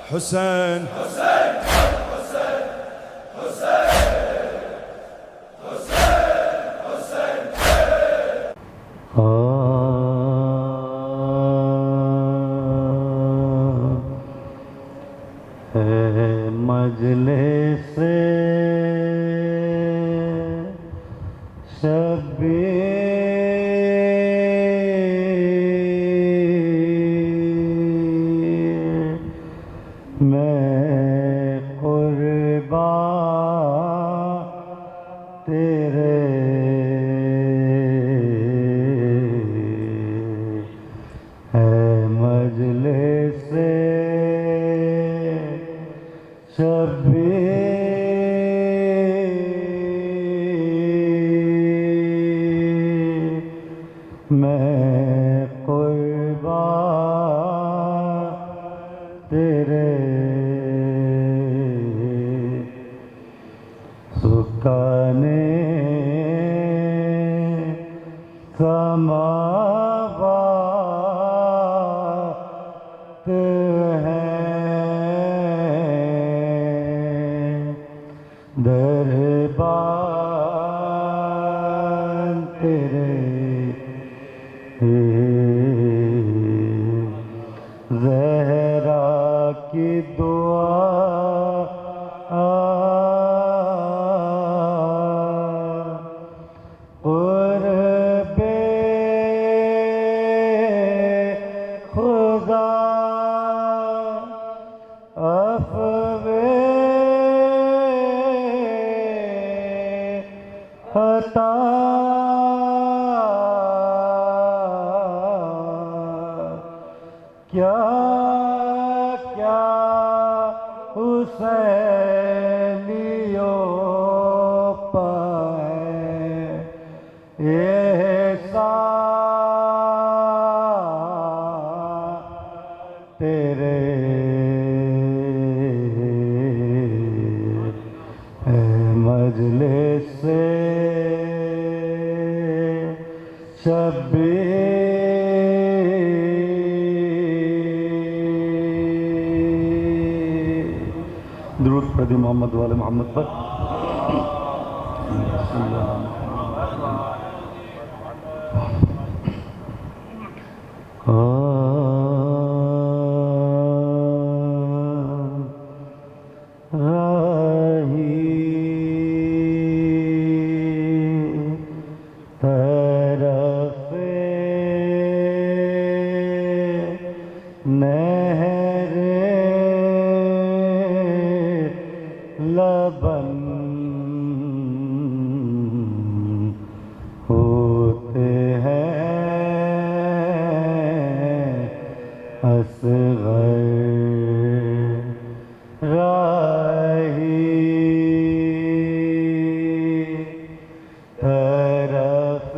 حسین مجلس شبیر میں قربان تیرے ہے مجلس شبیر میں قربان تیرے سکانے سماوات ہیں دربان تیرے زہرا کی دعا قرب خدا عفو خطا کیا کیا حسینیوں پائے احسان تیرے اے مجلس شبیر درود پڑھ محمد والے محمد پر لبن ہوتے ہیں اصغر راہی طرف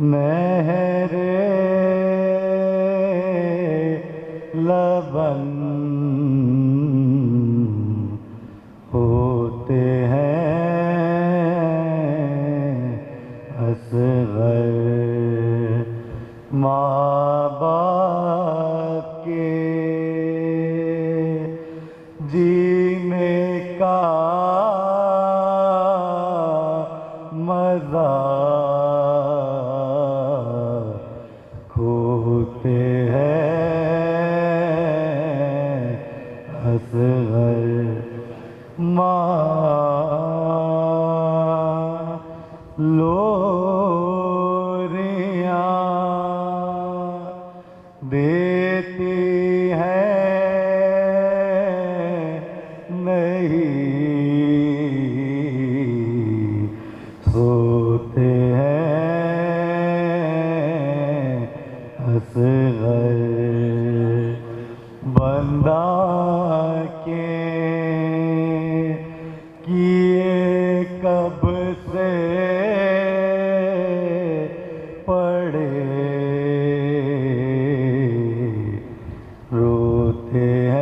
نہر لبن ہوتے ہیں اصغر ماں باپ کے جینے کا مزہ کھوتے ہیں اصغر ماں لوریاں دیتی ہے نہیں سوتے ہیں اصغر بندہ کے کیے کب سے پڑے روتے ہیں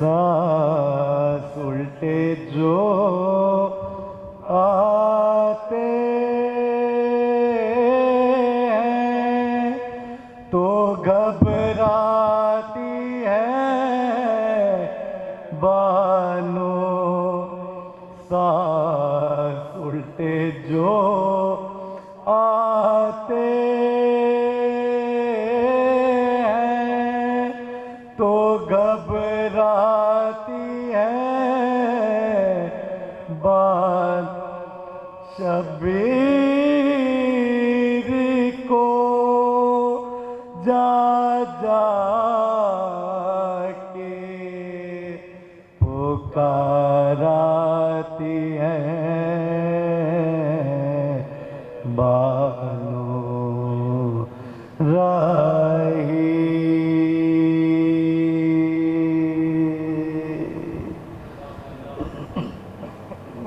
سانس الٹے جو آتے گھبراتی ہے بانو سانس الٹے جو آتے ہیں تو گھبراتی ہے بان شبیر کو جا جا کے پکاراتی ہے بانو راہی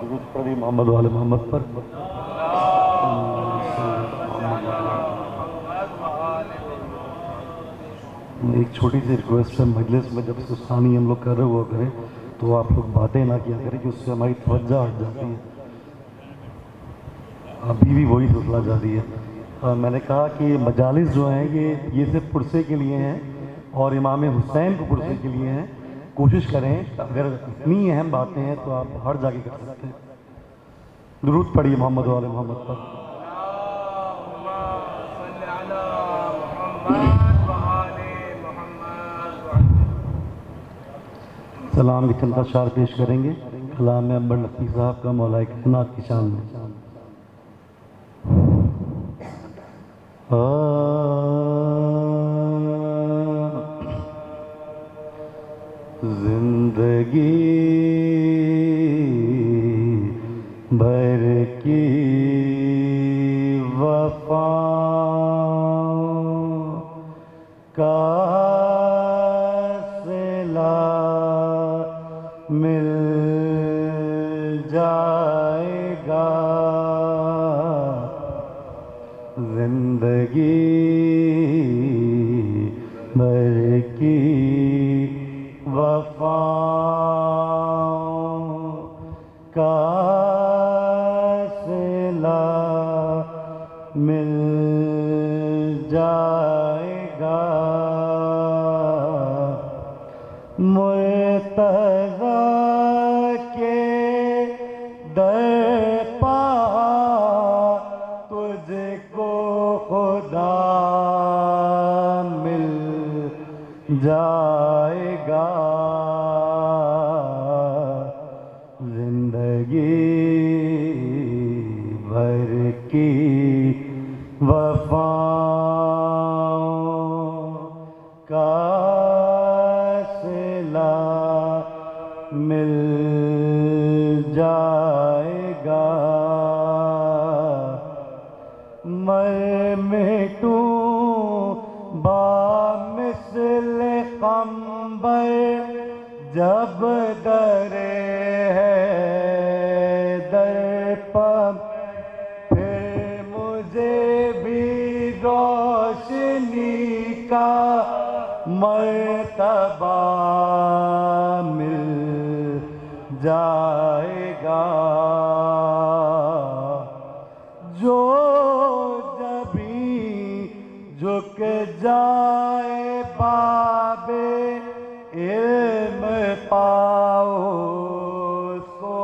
درود پڑھیے محمد والے محمد پر. ایک چھوٹی سی ریکویسٹ ہے، مجلس میں جب سستانی ہم لوگ کر رہے ہوا کریں تو آپ لوگ باتیں نہ کیا کریں کہ اس سے ہماری توجہ ہٹ جاتی ہے. ابھی بھی وہی سلسلہ جاری ہے. میں نے کہا کہ مجالس جو ہیں یہ صرف پرسے کے لیے ہیں اور امام حسین کو پرسے کے لیے ہیں. کوشش کریں اگر اتنی اہم باتیں ہیں تو آپ ہر جا کے کر سکتے ہیں. درود پڑھیے محمد والے محمد پر. سلام کی چند اشعار پیش کریں گے. کلام انبر نقوی صاحب کا مولا کائنات کی شان میں. زندگی بھر کی وفا کا صلہ مل جائے گا. زندگی بھر کی وفاؤں کا صلہ مل جائے گا. مرتضیٰ کے در پا تجھ کو خدا مل جائے گا. زندگی بھر کی وفاؤں کا صلہ مل جائے گا. مر مٹوں بامثل قمبر جب در در پر پھر مجھے بھی روشنی کا مرتبہ مل جائے گا. جو جبھی جھک جائے باب علم پاؤ سو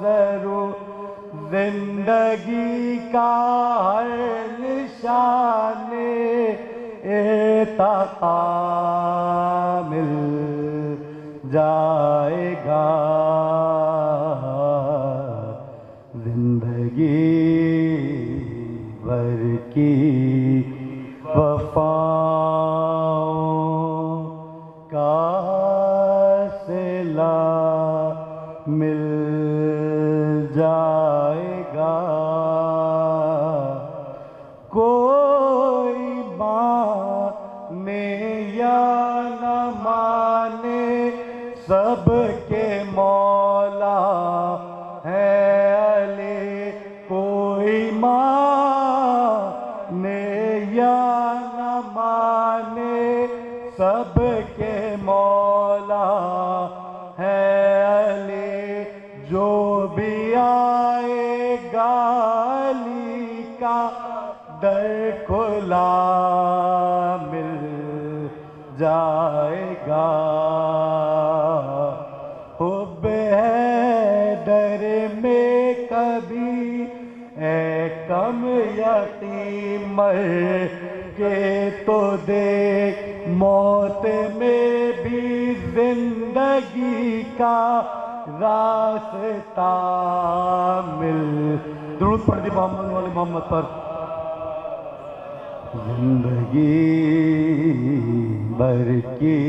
ضرور زندگی کا ہر نشان ارتقا مل جائے گا. زندگی بھر کی وفاؤں کا صلہ مل جائے گا. کوئی مانے یا نہ مانے سب کے مولا ہے علی. کوئی مانے یا نہ مانے سب کے مولا ہے علی. جو بھی آئے گا علی کا در کھلا مل جائے گا، حب حیدر میں کبھی اے کم یقین مر کے تو دیکھ، موت میں بھی زندگی کا راستہ مل۔ درود پڑھ دی محمد والے محمد پر۔ زندگی بھر کی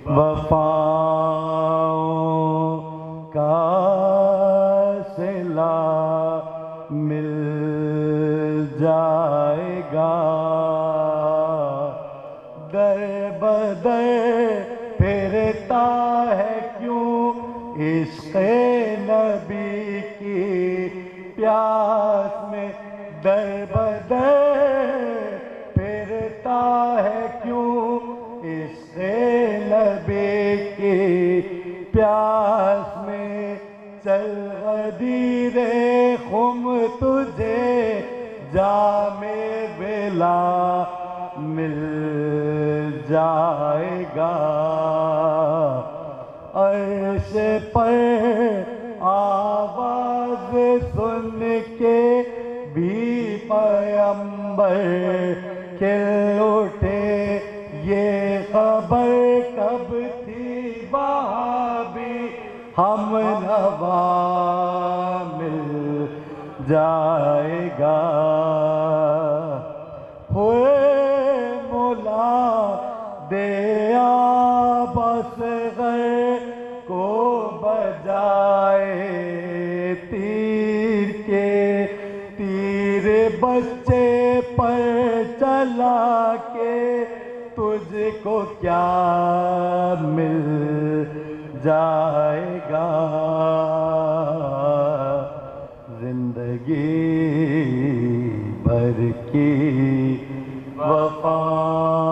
وفاؤں کا صلہ مل جائے گا، در بدر پھرتا ہے کیوں عشق نبی کی پیاس میں، در بدر پھرتا ہے کیوں عشق نبی کی پیاس میں، چل غدیر خم تجھے جام ولا مل جائے گا، عرش پر آواز سن کے بھی پیمبر کھل اٹھے، یہ خبر کب تھی وہاں بھی ہم نوا مل جائے گا، ہوئے مولا دیا بس غر کو بجائے تیر کے، تیر بچے پر چلا کے تجھ کو کیا مل جائے گا، زندگی بھر کی وفاؤں۔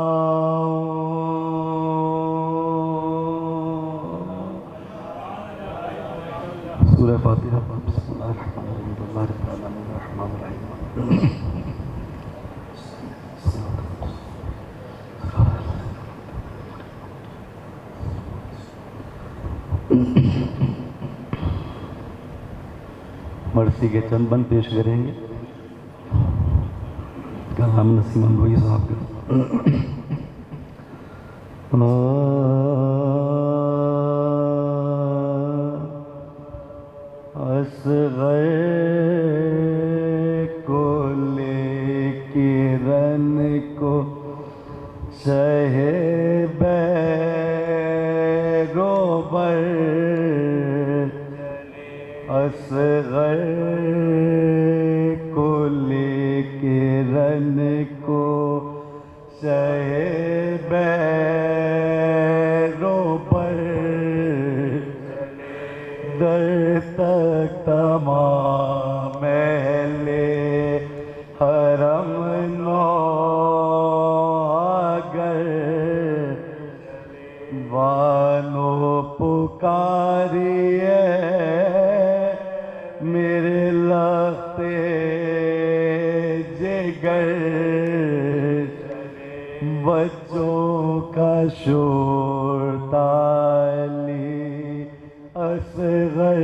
سورہ فاتحہ۔ بسم اللہ الرحمن الرحیم، اللہ رب العالمین الرحمن الرحیم۔ مرسی کے چند بند پیش کریں گے کلام نسیم اندوئی صاحب کا۔ اصغر کو لے کرن کو شہ بیروبر، اصغر کو لے کرن کو شہ بیروبر، در تک تمام اہل حرم نو اگر، بانو پکاریے میرے لخت جگر، بچوں کا شور تالی اصغر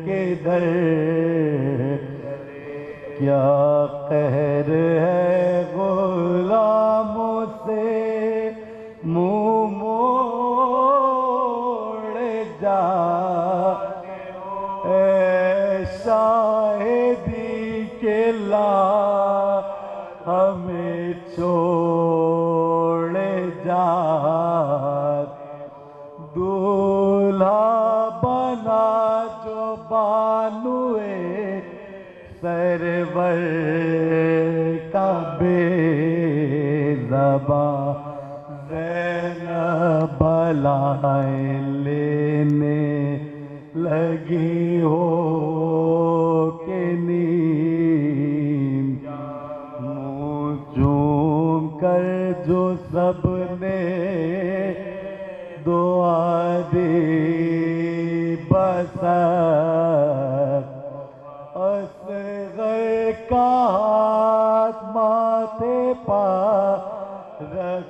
کے در، کیا قہر ہے غلاموں سے منہ موڑ جا، اے شاہدی کے لا ہمیں چھوڑ جا، دولہا بنا جو بانوئے سرور کا بے زباں، زینب لائے لینے لگی ہو کہ نیم، منہ چوم کر جو سب نے دعا دی بسر، اصغر کا ہاتھ ماتھے پا رکھ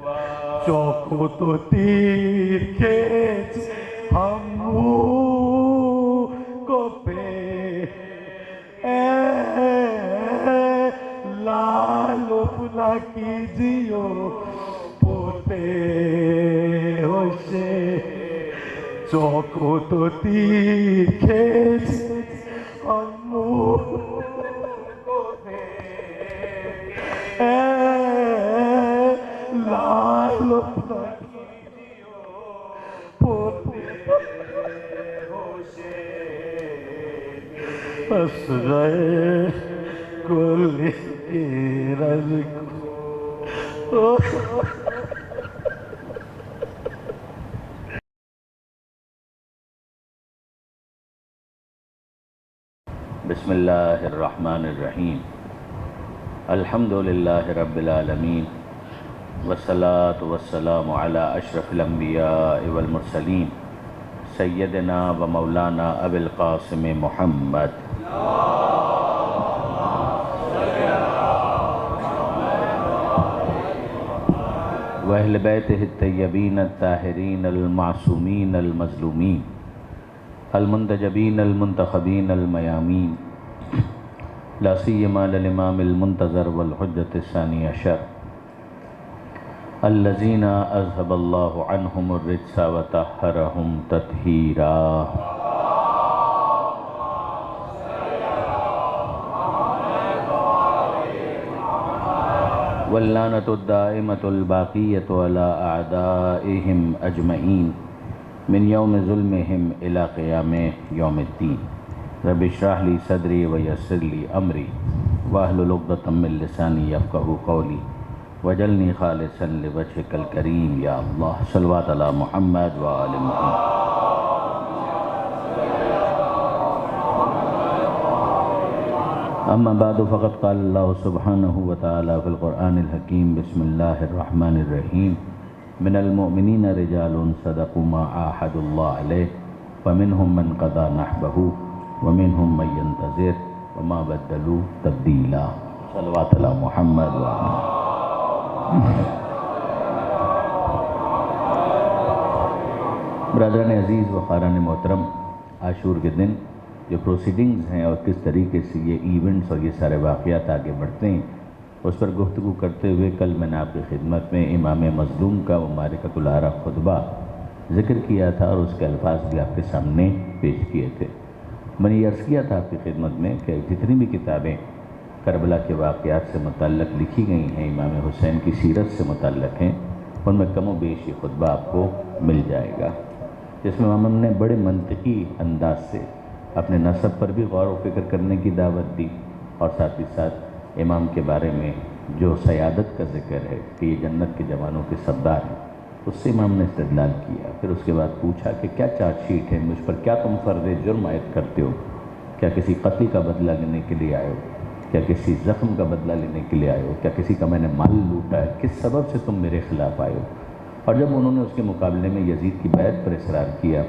چوکو تو تیر کھینچ ہم منہ کو پہ لال فلا کیجیو پوتے ہوشے چوکو تو تیر کھینچ ہم منہ کو پہ لال فلا کیجیو پوتے ہوشے پس گئے کل رز کو بسم اللہ الرحمن الرحیم الحمد للہ رب العالمین والصلاة والسلام علی اشرف الانبیاء والمرسلین سیدنا و مولانا ابی القاسم محمد وأہل بیتہ الطیبین الطاہرین المعصومین المظلومین المنتجبین المنتخبین المیامین لا سیما للامام المنتظر والحجة الثانی عشر الذین اذهب اللہ عنہم الرجس وطہرہم تطہیرا واللعنۃ الدائمۃ الباقیۃ علی اعدائہم اجمعین من یوم ظلمہم الی قیام یوم الدین رب اشرح لی صدری ویسر لی امری واحلل عقدۃ من لسانی یفقہوا قولی وجعلنی خالصا لوجہک الکریم یا اللہ صلوات علی محمد وآل محمد. اما بعد فقد قال اللہ سبحانہ وتعالی فی القرآن الحکیم بسم اللہ الرحمن الرحیم من المؤمنین رجال صدقوا ما عاہدوا اللہ علیہ فمنہم من قضى نحبہ ومنہم من ينتظر وما بدلوا تبدیلا صلوات علی محمد برادران عزیز و خاران محترم، عاشور کے دن جو پروسیڈنگز ہیں اور کس طریقے سے یہ ایونٹس اور یہ سارے واقعات آگے بڑھتے ہیں اس پر گفتگو کرتے ہوئے کل میں نے آپ کی خدمت میں امام مظلوم کا ممارکۃ العرب خطبہ ذکر کیا تھا اور اس کے الفاظ بھی آپ کے سامنے پیش کیے تھے. میں نے یہ عرض کیا تھا آپ کی خدمت میں کہ جتنی بھی کتابیں کربلا کے واقعات سے متعلق لکھی گئی ہیں، امام حسین کی سیرت سے متعلق ہیں، ان میں کم و بیش یہ خطبہ آپ کو مل جائے گا، جس میں امام نے بڑے منطقی انداز سے اپنے نسب پر بھی غور و فکر کرنے کی دعوت دی اور ساتھ ہی ساتھ امام کے بارے میں جو سیادت کا ذکر ہے کہ یہ جنت کے جوانوں کے سردار ہیں اس سے امام نے استدلال کیا. پھر اس کے بعد پوچھا کہ کیا چارج شیٹ ہے، مجھ پر کیا تم فرض جرم عائد کرتے ہو؟ کیا کسی قتل کا بدلہ لینے کے لیے آئے ہو؟ کیا کسی زخم کا بدلہ لینے کے لیے آئے ہو؟ کیا کسی کا میں نے مال لوٹا ہے؟ کس سبب سے تم میرے خلاف آئے ہو؟ اور جب انہوں نے اس کے مقابلے میں یزید کی بیعت پر اصرار کیا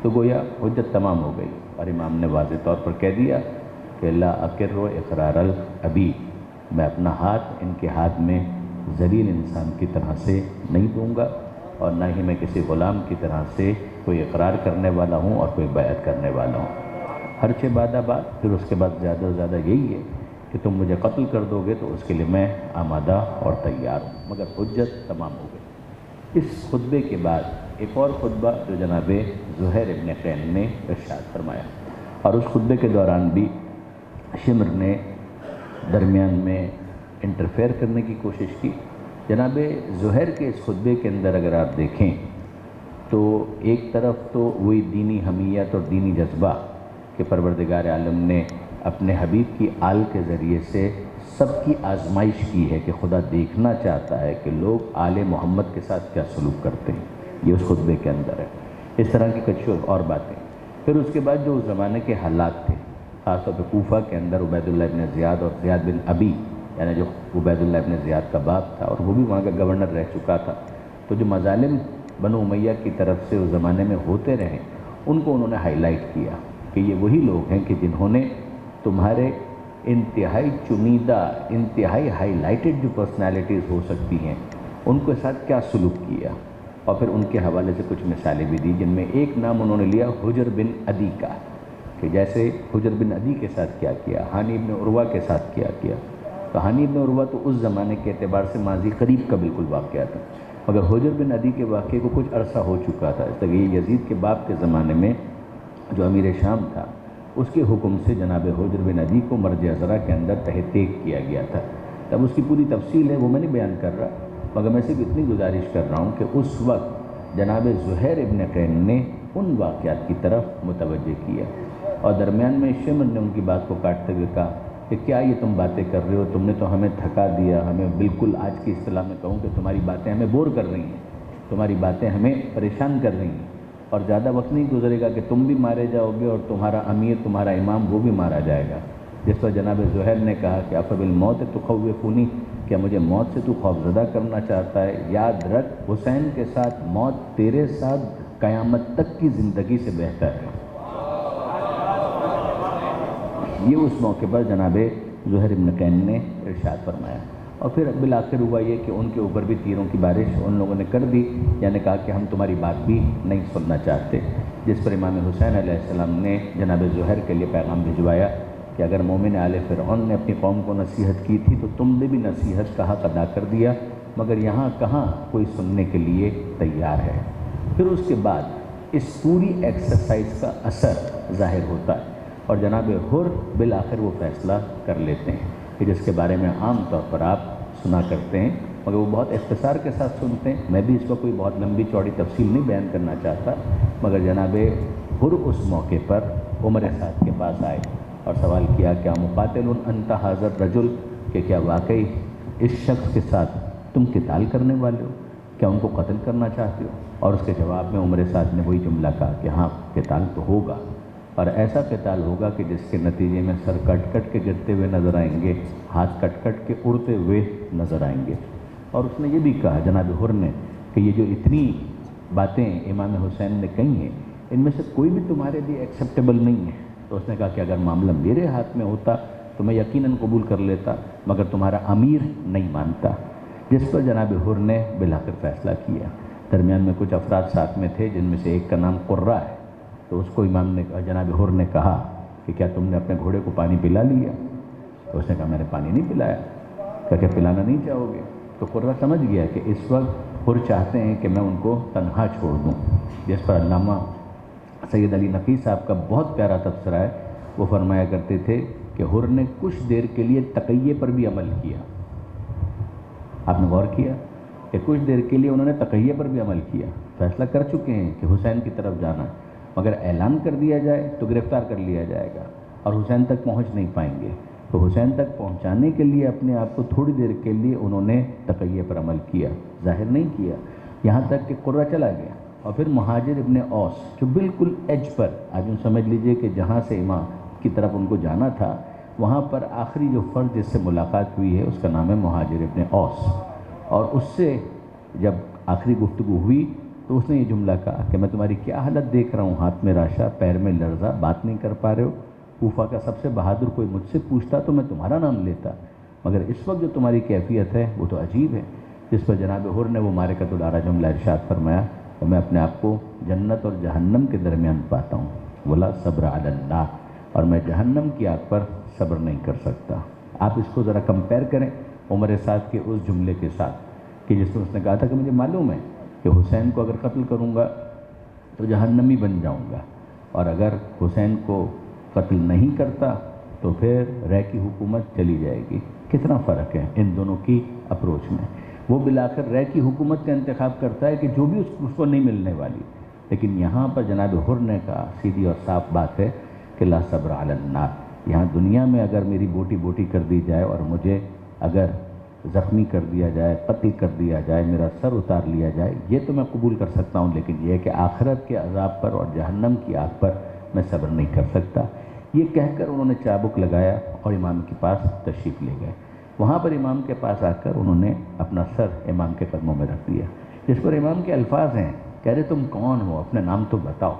تو گویا حجت تمام ہو گئی اور امام نے واضح طور پر کہہ دیا کہ لا اقر اقرار الابی، میں اپنا ہاتھ ان کے ہاتھ میں ذلیل انسان کی طرح سے نہیں دوں گا اور نہ ہی میں کسی غلام کی طرح سے کوئی اقرار کرنے والا ہوں اور کوئی بیعت کرنے والا ہوں. ہر چھ بعد بات پھر اس کے بعد زیادہ سے زیادہ یہی ہے کہ تم مجھے قتل کر دو گے تو اس کے لیے میں آمادہ اور تیار ہوں، مگر حجت تمام ہو گئی. اس خطبے کے بعد ایک اور خطبہ جو جناب زہیر ابن قین نے ارشاد فرمایا اور اس خطبے کے دوران بھی شمر نے درمیان میں انٹرفیئر کرنے کی کوشش کی. جناب زہیر کے اس خطبے کے اندر اگر آپ دیکھیں تو ایک طرف تو وہی دینی حمیت اور دینی جذبہ کہ پروردگار عالم نے اپنے حبیب کی آل کے ذریعے سے سب کی آزمائش کی ہے کہ خدا دیکھنا چاہتا ہے کہ لوگ آل محمد کے ساتھ کیا سلوک کرتے ہیں، یہ اس خطبے کے اندر ہے. اس طرح کی کچھ اور باتیں. پھر اس کے بعد جو اس زمانے کے حالات تھے، خاص طور پہ کوفہ کے اندر عبید اللہ ابن زیاد اور زیاد بن ابی، یعنی جو عبید اللہ ابن زیاد کا باپ تھا اور وہ بھی وہاں کا گورنر رہ چکا تھا، تو جو مظالم بنو امیہ کی طرف سے اس زمانے میں ہوتے رہے ان کو انہوں نے ہائی لائٹ کیا کہ یہ وہی لوگ ہیں کہ جنہوں نے تمہارے انتہائی چنیدہ، انتہائی ہائی لائٹڈ جو پرسنالٹیز ہو سکتی ہیں ان کے ساتھ کیا سلوک کیا، اور پھر ان کے حوالے سے کچھ مثالیں بھی دی، جن میں ایک نام انہوں نے لیا حجر بن عدی کا، کہ جیسے حجر بن عدی کے ساتھ کیا کیا، ہانی بن عروہ کے ساتھ کیا کیا۔ تو ہانی بن عروہ تو اس زمانے کے اعتبار سے ماضی قریب کا بالکل واقعہ تھا، مگر حجر بن عدی کے واقعے کو کچھ عرصہ ہو چکا تھا، اس لیے یہ یزید کے باپ کے زمانے میں جو امیر شام تھا اس کے حکم سے جناب حجر بن عدی کو مرج عذرا کے اندر تحقیق کیا گیا تھا۔ تب اس کی پوری تفصیل ہے وہ میں نہیں بیان کر رہا، مگر میں صرف اتنی گزارش کر رہا ہوں کہ اس وقت جناب زہیر ابن قین نے ان واقعات کی طرف متوجہ کیا، اور درمیان میں شمر نے ان کی بات کو کاٹتے ہوئے کہا کہ کیا یہ تم باتیں کر رہے ہو، تم نے تو ہمیں تھکا دیا، ہمیں بالکل آج کی اصطلاح میں کہوں کہ تمہاری باتیں ہمیں بور کر رہی ہیں، تمہاری باتیں ہمیں پریشان کر رہی ہیں، اور زیادہ وقت نہیں گزرے گا کہ تم بھی مارے جاؤ گے اور تمہارا امیر، تمہارا امام وہ بھی مارا جائے گا۔ جس پر جناب زہیر نے کہا کہ افبالموت تخوفونی، کیا مجھے موت سے تو خوفزدہ کرنا چاہتا ہے؟ یاد رکھ حسین کے ساتھ موت تیرے ساتھ قیامت تک کی زندگی سے بہتر ہے۔ یہ اس موقع پر جناب زہیر ابن قین نے ارشاد فرمایا، اور پھر بالآخر ہوا یہ کہ ان کے اوپر بھی تیروں کی بارش ان لوگوں نے کر دی، یعنی کہا کہ ہم تمہاری بات بھی نہیں سننا چاہتے، جس پر امام حسین علیہ السلام نے جناب زہیر کے لیے پیغام بھجوایا کہ اگر مومن آل فرعون نے اپنی قوم کو نصیحت کی تھی تو تم نے بھی نصیحت کا حق ادا کر دیا، مگر یہاں کہاں کوئی سننے کے لیے تیار ہے۔ پھر اس کے بعد اس پوری ایکسرسائز کا اثر ظاہر ہوتا ہے، اور جناب حر بالآخر وہ فیصلہ کر لیتے ہیں کہ جس کے بارے میں عام طور پر آپ سنا کرتے ہیں، مگر وہ بہت اختصار کے ساتھ سنتے ہیں۔ میں بھی اس کو کوئی بہت لمبی چوڑی تفصیل نہیں بیان کرنا چاہتا، مگر جناب حر اس موقع پر عمر سعد کے پاس آئے اور سوال کیا کیا مقاتل انت حاضر رجل، کہ کیا واقعی اس شخص کے ساتھ تم قتال کرنے والے ہو، کیا ان کو قتل کرنا چاہتے ہو؟ اور اس کے جواب میں عمر سعد نے وہی جملہ کہا کہ ہاں قتال تو ہوگا، اور ایسا قتال ہوگا کہ جس کے نتیجے میں سر کٹ کٹ کے گرتے ہوئے نظر آئیں گے، ہاتھ کٹ کٹ کے اڑتے ہوئے نظر آئیں گے۔ اور اس نے یہ بھی کہا جناب حر نے کہ یہ جو اتنی باتیں امام حسین نے کہی ہیں ان میں سے کوئی بھی تمہارے لیے ایکسیپٹیبل نہیں ہے۔ تو اس نے کہا کہ اگر معاملہ میرے ہاتھ میں ہوتا تو میں یقیناً قبول کر لیتا، مگر تمہارا امیر نہیں مانتا، جس پر جناب حر نے بالآخر فیصلہ کیا۔ درمیان میں کچھ افراد ساتھ میں تھے جن میں سے ایک کا نام قرہ ہے، تو اس کو امام نے جناب حر نے کہا کہ کیا تم نے اپنے گھوڑے کو پانی پلا لیا؟ تو اس نے کہا میں نے پانی نہیں پلایا۔ کہا کہ پلانا نہیں چاہو گے؟ تو قرہ سمجھ گیا کہ اس وقت حر چاہتے ہیں کہ میں ان کو تنہا چھوڑ دوں، جس پر علامہ سید علی نقی صاحب کا بہت پیارا تبصرہ ہے، وہ فرمایا کرتے تھے کہ حر نے کچھ دیر کے لیے تقیے پر بھی عمل کیا۔ آپ نے غور کیا کہ کچھ دیر کے لیے انہوں نے تقیے پر بھی عمل کیا، فیصلہ کر چکے ہیں کہ حسین کی طرف جانا ہے، مگر اعلان کر دیا جائے تو گرفتار کر لیا جائے گا اور حسین تک پہنچ نہیں پائیں گے، تو حسین تک پہنچانے کے لیے اپنے آپ کو تھوڑی دیر کے لیے انہوں نے تقیے پر عمل کیا، ظاہر نہیں کیا، یہاں تک کہ قرہ چلا گیا۔ اور پھر مہاجر ابن اوس جو بالکل ایج پر، آپ یوں سمجھ لیجئے کہ جہاں سے امام کی طرف ان کو جانا تھا وہاں پر آخری جو فرد جس سے ملاقات ہوئی ہے اس کا نام ہے مہاجر ابن اوس، اور اس سے جب آخری گفتگو ہوئی تو اس نے یہ جملہ کہا کہ میں تمہاری کیا حالت دیکھ رہا ہوں، ہاتھ میں راشا، پیر میں لرزہ، بات نہیں کر پا رہے ہو، کوفہ کا سب سے بہادر کوئی مجھ سے پوچھتا تو میں تمہارا نام لیتا، مگر اس وقت جو تمہاری کیفیت ہے وہ تو عجیب ہے۔ جس پر جناب حر نے وہ مارکۃ العرا جملہ ارشاد فرمایا کہ میں اپنے آپ کو جنت اور جہنم کے درمیان پاتا ہوں، ولا صبر علی النار، اور میں جہنم کی آگ پر صبر نہیں کر سکتا۔ آپ اس کو ذرا کمپیئر کریں عمر سعد کے اس جملے کے ساتھ کہ جس میں اس نے کہا تھا کہ مجھے معلوم ہے کہ حسین کو اگر قتل کروں گا تو جہنمی بن جاؤں گا، اور اگر حسین کو قتل نہیں کرتا تو پھر رہ کی حکومت چلی جائے گی۔ کتنا فرق ہے ان دونوں کی اپروچ میں۔ وہ بالآخر رہ کی حکومت کا انتخاب کرتا ہے کہ جو بھی اس کو نہیں ملنے والی، لیکن یہاں پر جناب حر نے کہا سیدھی اور صاف بات ہے کہ لا صبر علی النار، یہاں دنیا میں اگر میری بوٹی بوٹی کر دی جائے اور مجھے اگر زخمی کر دیا جائے، قتل کر دیا جائے، میرا سر اتار لیا جائے، یہ تو میں قبول کر سکتا ہوں، لیکن یہ کہ آخرت کے عذاب پر اور جہنم کی آگ پر میں صبر نہیں کر سکتا۔ یہ کہہ کر انہوں نے چابک لگایا اور امام کے پاس تشریف لے گئے۔ وہاں پر امام کے پاس آ کر انہوں نے اپنا سر امام کے قدموں میں رکھ دیا، جس پر امام کے الفاظ ہیں، کہہ رہے تم کون ہو، اپنے نام تو بتاؤ۔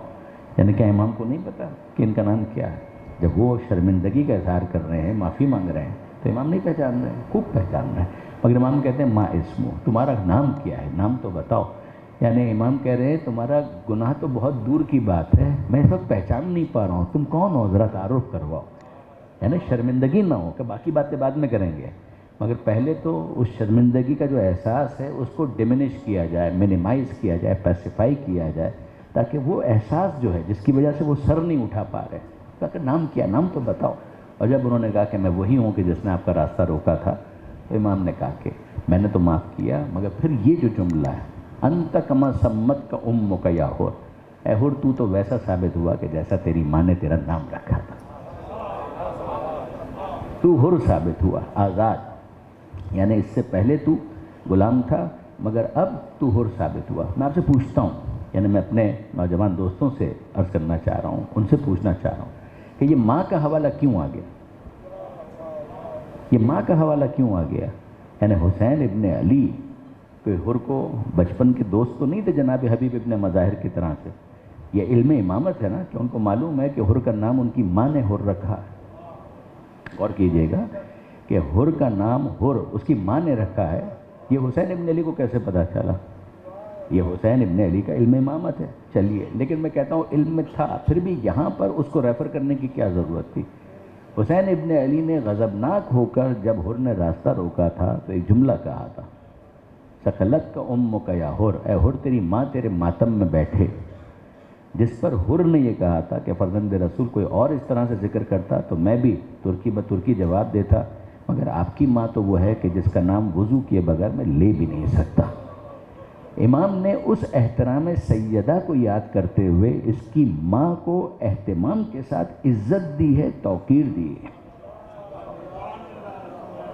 یعنی کہ امام کو نہیں پتا کہ ان کا نام کیا ہے؟ جب وہ شرمندگی کا اظہار کر رہے ہیں، معافی مانگ رہے ہیں، تو امام نہیں پہچان رہے ہیں، خوب پہچان رہے ہیں، مگر امام کہتے ہیں ما اسمو، تمہارا نام کیا ہے، نام تو بتاؤ۔ یعنی امام کہہ رہے ہیں تمہارا گناہ تو بہت دور کی بات ہے، میں اس وقت پہچان نہیں پا رہا ہوں، تم کون ہو، ذرا تعارف کرواؤ۔ یعنی شرمندگی نہ ہو کہ باقی باتیں بعد میں کریں گے، مگر پہلے تو اس شرمندگی کا جو احساس ہے اس کو ڈیمینش کیا جائے، منیمائز کیا جائے، پیسیفائی کیا جائے، تاکہ وہ احساس جو ہے جس کی وجہ سے وہ سر نہیں اٹھا پا رہے، کہا کہ نام کیا، نام تو بتاؤ۔ اور جب انہوں نے کہا کہ میں وہی ہوں کہ جس نے آپ کا راستہ روکا تھا، تو امام نے کہا کہ میں نے تو معاف کیا، مگر پھر یہ جو جملہ ہے انت کما سمت کا امک یا حر، اے حر تو تو ویسا ثابت ہوا کہ جیسا تیری ماں نے تیرا نام رکھا تھا، تو حر ثابت ہوا، آزاد۔ یعنی اس سے پہلے تو غلام تھا مگر اب تو حر ثابت ہوا۔ میں آپ سے پوچھتا ہوں، یعنی میں اپنے نوجوان دوستوں سے عرض کرنا چاہ رہا ہوں، ان سے پوچھنا چاہ رہا ہوں کہ یہ ماں کا حوالہ کیوں آ گیا؟ یہ ماں کا حوالہ کیوں آ گیا؟ یعنی حسین ابن علی کوئی حر کو بچپن کے دوست تو نہیں تھے جناب حبیب ابن مظاہر کی طرح سے، یہ علم امامت ہے نا کہ ان کو معلوم ہے کہ حر کا نام ان کی ماں نے حر رکھا ہے۔ غور کیجئے گا کہ حر کا نام حر اس کی ماں نے رکھا ہے، یہ حسین ابن علی کو کیسے پتہ چلا؟ یہ حسین ابن علی کا علم امامت ہے۔ چلیے، لیکن میں کہتا ہوں علم میں تھا، پھر بھی یہاں پر اس کو ریفر کرنے کی کیا ضرورت تھی؟ حسین ابن علی نے غضبناک ہو کر جب حر نے راستہ روکا تھا تو ایک جملہ کہا تھا، سکلت کا امک یا حر، اے حر تیری ماں تیرے ماتم میں بیٹھے، جس پر حر نے یہ کہا تھا کہ فرزند رسول کوئی اور اس طرح سے ذکر کرتا تو میں بھی ترکی بترکی جواب دیتا، مگر آپ کی ماں تو وہ ہے کہ جس کا نام وضو کیے بغیر میں لے بھی نہیں سکتا۔ امام نے اس احترام سیدہ کو یاد کرتے ہوئے اس کی ماں کو اہتمام کے ساتھ عزت دی ہے، توقیر دی ہے،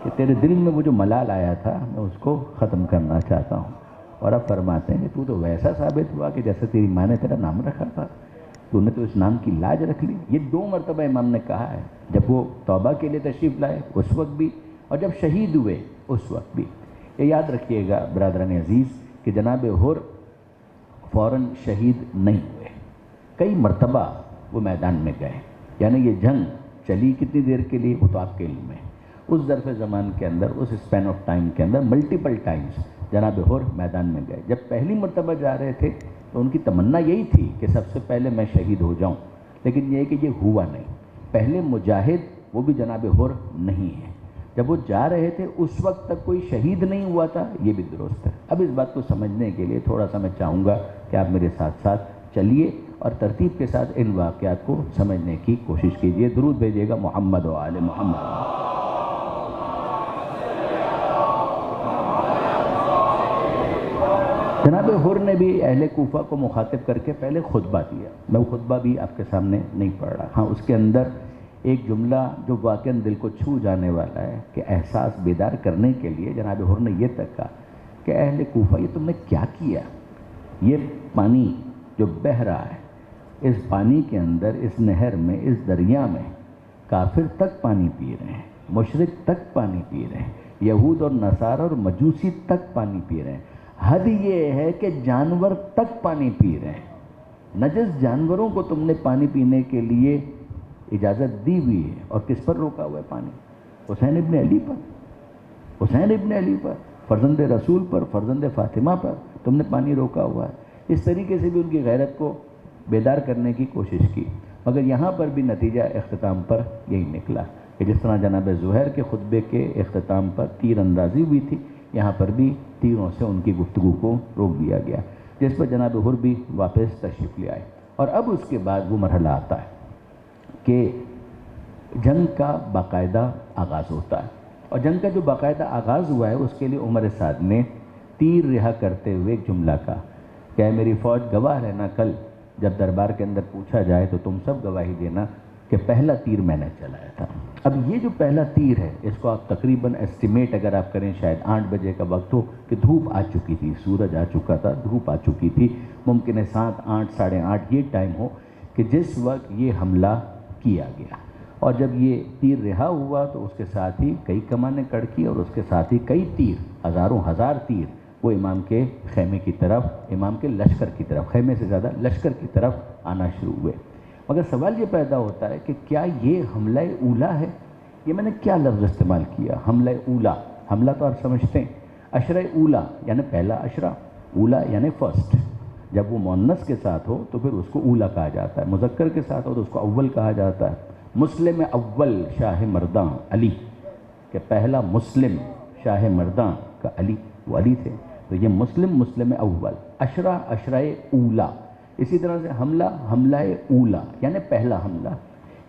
کہ تیرے دل میں وہ جو ملال آیا تھا میں اس کو ختم کرنا چاہتا ہوں۔ اور اب فرماتے ہیں کہ تو ویسا ثابت ہوا کہ جیسے تیری ماں نے تیرا نام رکھا تھا، تو نے تو اس نام کی لاج رکھ لی۔ یہ 2 مرتبہ امام نے کہا ہے، جب وہ توبہ کے لیے تشریف لائے اس وقت بھی، اور جب شہید ہوئے اس وقت بھی۔ یہ یاد رکھیے گا برادران عزیز کہ جناب حر فوراً شہید نہیں ہوئے، کئی مرتبہ وہ میدان میں گئے، یعنی یہ جنگ چلی کتنی دیر کے لیے وہ تو آپ کے علم میں، اس ظرف زمان کے اندر، اس اسپین آف ٹائم کے اندر ملٹیپل ٹائمز جناب حر میدان میں گئے۔ جب پہلی مرتبہ جا رہے تھے تو ان کی تمنا یہی تھی کہ سب سے پہلے میں شہید ہو جاؤں، لیکن یہ ہے کہ یہ ہوا نہیں۔ پہلے مجاہد وہ بھی جناب حر نہیں ہے، جب وہ جا رہے تھے اس وقت تک کوئی شہید نہیں ہوا تھا، یہ بھی درست ہے۔ اب اس بات کو سمجھنے کے لیے تھوڑا سا میں چاہوں گا کہ آپ میرے ساتھ ساتھ چلیے اور ترتیب کے ساتھ ان واقعات کو سمجھنے کی کوشش کیجیے۔ درود بھیجیے گا محمد و آل محمد۔ جناب حر نے بھی اہل کوفہ کو مخاطب کر کے پہلے خطبہ دیا، میں وہ خطبہ بھی آپ کے سامنے نہیں پڑھ رہا، ہاں اس کے اندر ایک جملہ جو واقعاً دل کو چھو جانے والا ہے کہ احساس بیدار کرنے کے لیے جناب حر نے یہ تک کہا کہ اہل کوفہ یہ تم نے کیا کیا؟ یہ پانی جو بہہ رہا ہے، اس پانی کے اندر، اس نہر میں، اس دریا میں کافر تک پانی پی رہے ہیں، مشرک تک پانی پی رہے ہیں، یہود اور نصارہ اور مجوسی تک پانی پی رہے ہیں، حد یہ ہے کہ جانور تک پانی پی رہے ہیں، نجس جانوروں کو تم نے پانی پینے کے لیے اجازت دی ہوئی ہے، اور کس پر روکا ہوا ہے پانی؟ حسین ابن علی پر، حسین ابن علی پر، فرزند رسول پر، فرزند فاطمہ پر تم نے پانی روکا ہوا ہے۔ اس طریقے سے بھی ان کی غیرت کو بیدار کرنے کی کوشش کی، مگر یہاں پر بھی نتیجہ اختتام پر یہی نکلا کہ جس طرح جناب زہیر کے خطبے کے اختتام پر تیر اندازی ہوئی تھی، یہاں پر بھی تیروں سے ان کی گفتگو کو روک دیا گیا، جس پر جناب حر بھی واپس تشریف لے آئے۔ اور اب اس کے بعد وہ مرحلہ آتا ہے کہ جنگ کا باقاعدہ آغاز ہوتا ہے، اور جنگ کا جو باقاعدہ آغاز ہوا ہے اس کے لیے عمر سعد نے تیر رہا کرتے ہوئے ایک جملہ کہا کہ اے میری فوج گواہ رہنا، کل جب دربار کے اندر پوچھا جائے تو تم سب گواہی دینا کہ پہلا تیر میں نے چلایا تھا۔ اب یہ جو پہلا تیر ہے اس کو آپ تقریباً ایسٹیمیٹ اگر آپ کریں، شاید 8 بجے کا وقت ہو کہ دھوپ آ چکی تھی، سورج آ چکا تھا، دھوپ آ چکی تھی، ممکن ہے 7، 8، 8:30 یہ ٹائم ہو کہ جس وقت یہ حملہ کیا گیا۔ اور جب یہ تیر رہا ہوا تو اس کے ساتھ ہی کئی کمانیں کڑکی، اور اس کے ساتھ ہی کئی تیر، ہزاروں ہزار تیر وہ امام کے خیمے کی طرف، امام کے لشکر کی طرف، خیمے سے زیادہ لشکر کی طرف آنا شروع ہوئے۔ مگر سوال یہ پیدا ہوتا ہے کہ کیا یہ حملہ اولا ہے؟ یہ میں نے کیا لفظ استعمال کیا، حملہ اولا؟ حملہ تو آپ سمجھتے ہیں، عشرہ اولا یعنی پہلا عشرہ، اولا یعنی فرسٹ، جب وہ مؤنث کے ساتھ ہو تو پھر اس کو اولا کہا جاتا ہے، مذکر کے ساتھ ہو تو اس کو اول کہا جاتا ہے۔ مسلم اول شاہ مرداں علی، کہ پہلا مسلم شاہ مرداں کا علی، وہ علی تھے، تو یہ مسلم اول، عشرہ عشرہ اولا۔ اسی طرح سے حملہ حملہ اولا یعنی پہلا حملہ۔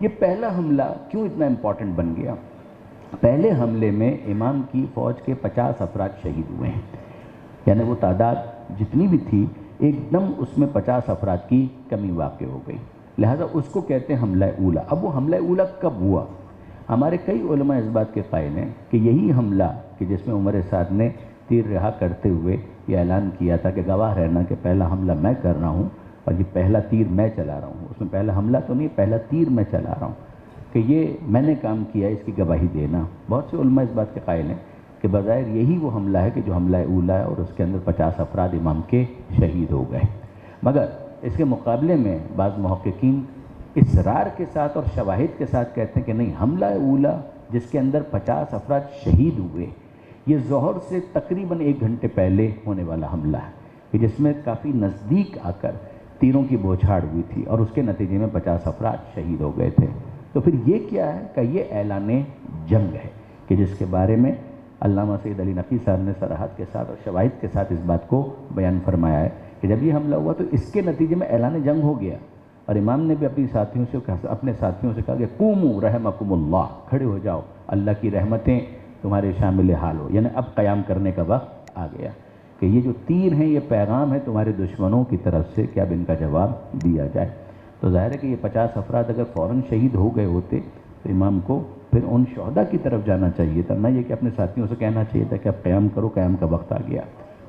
یہ پہلا حملہ کیوں اتنا امپورٹنٹ بن گیا؟ پہلے حملے میں امام کی فوج کے 50 افراد شہید ہوئے ہیں، یعنی وہ تعداد جتنی بھی تھی ایک دم اس میں 50 افراد کی کمی واقع ہو گئی، لہذا اس کو کہتے ہیں حملہ اولا۔ اب وہ حملہ اولا کب ہوا؟ ہمارے کئی علماء اس بات کے قائل ہیں کہ یہی حملہ کہ جس میں عمر سعد نے تیر رہا کرتے ہوئے یہ اعلان کیا تھا کہ گواہ رہنا کہ پہلا حملہ میں کر رہا ہوں اور یہ پہلا تیر میں چلا رہا ہوں، اس میں پہلا حملہ تو نہیں، پہلا تیر میں چلا رہا ہوں، کہ یہ میں نے کام کیا، اس کی گواہی دینا۔ بہت سے علماء اس بات کے قائل ہیں کہ بظاہر یہی وہ حملہ ہے کہ جو حملہ اولا ہے، اور اس کے اندر 50 افراد امام کے شہید ہو گئے۔ مگر اس کے مقابلے میں بعض محققین اصرار کے ساتھ اور شواہد کے ساتھ کہتے ہیں کہ نہیں، حملہ اولا جس کے اندر 50 افراد شہید ہوئے، یہ ظہر سے تقریباً 1 گھنٹے پہلے ہونے والا حملہ ہے، کہ جس میں کافی نزدیک آ کر تیروں کی بوچھاڑ ہوئی تھی اور اس کے نتیجے میں 50 افراد شہید ہو گئے تھے۔ تو پھر یہ کیا ہے کہ یہ اعلان جنگ ہے، کہ جس کے بارے میں علامہ سید علی نقی صاحب نے صراحت کے ساتھ اور شواہد کے ساتھ اس بات کو بیان فرمایا ہے کہ جب یہ حملہ ہوا تو اس کے نتیجے میں اعلان جنگ ہو گیا، اور امام نے بھی اپنے ساتھیوں سے کہا کہ قوموا رحمکم اللہ، کھڑے ہو جاؤ، اللہ کی رحمتیں تمہارے شامل حال ہو، یعنی اب قیام کرنے کا وقت آ گیا، کہ یہ جو تیر ہیں یہ پیغام ہے تمہارے دشمنوں کی طرف سے کہ اب ان کا جواب دیا جائے۔ تو ظاہر ہے کہ یہ 50 افراد اگر فوراً شہید ہو گئے ہوتے تو امام کو پھر ان شہداء کی طرف جانا چاہیے تھا، نہ یہ کہ اپنے ساتھیوں سے کہنا چاہیے تھا کہ اب قیام کرو، قیام کا وقت آ گیا۔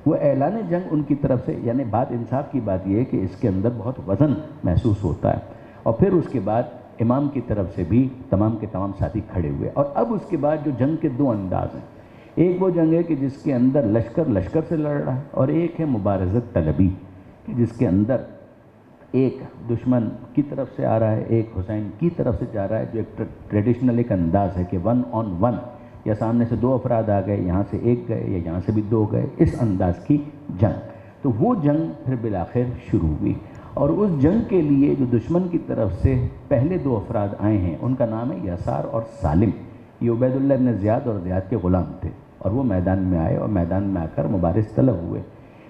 وہ اعلان جنگ ان کی طرف سے، یعنی بات انصاف کی بات یہ ہے کہ اس کے اندر بہت وزن محسوس ہوتا ہے، اور پھر اس کے بعد امام کی طرف سے بھی تمام کے تمام ساتھی کھڑے ہوئے۔ اور اب اس کے بعد جو جنگ کے 2 انداز ہیں، ایک وہ جنگ ہے کہ جس کے اندر لشکر سے لڑ رہا ہے، اور ایک ہے مبارزت طلبی، کہ جس کے اندر ایک دشمن کی طرف سے آ رہا ہے، ایک حسین کی طرف سے جا رہا ہے، جو ایک ٹریڈیشنل ایک انداز ہے کہ 1 on 1، یا سامنے سے 2 افراد آ گئے، یہاں سے 1 گئے یا یہاں سے بھی 2 گئے، اس انداز کی جنگ۔ تو وہ جنگ پھر بالآخر شروع ہوئی، اور اس جنگ کے لیے جو دشمن کی طرف سے پہلے 2 افراد آئے ہیں ان کا نام ہے یسار اور سالم۔ یہ عبید اللہ ابن زیاد اور زیاد کے غلام تھے، اور وہ میدان میں آئے اور میدان میں آ کر مبارز طلب ہوئے۔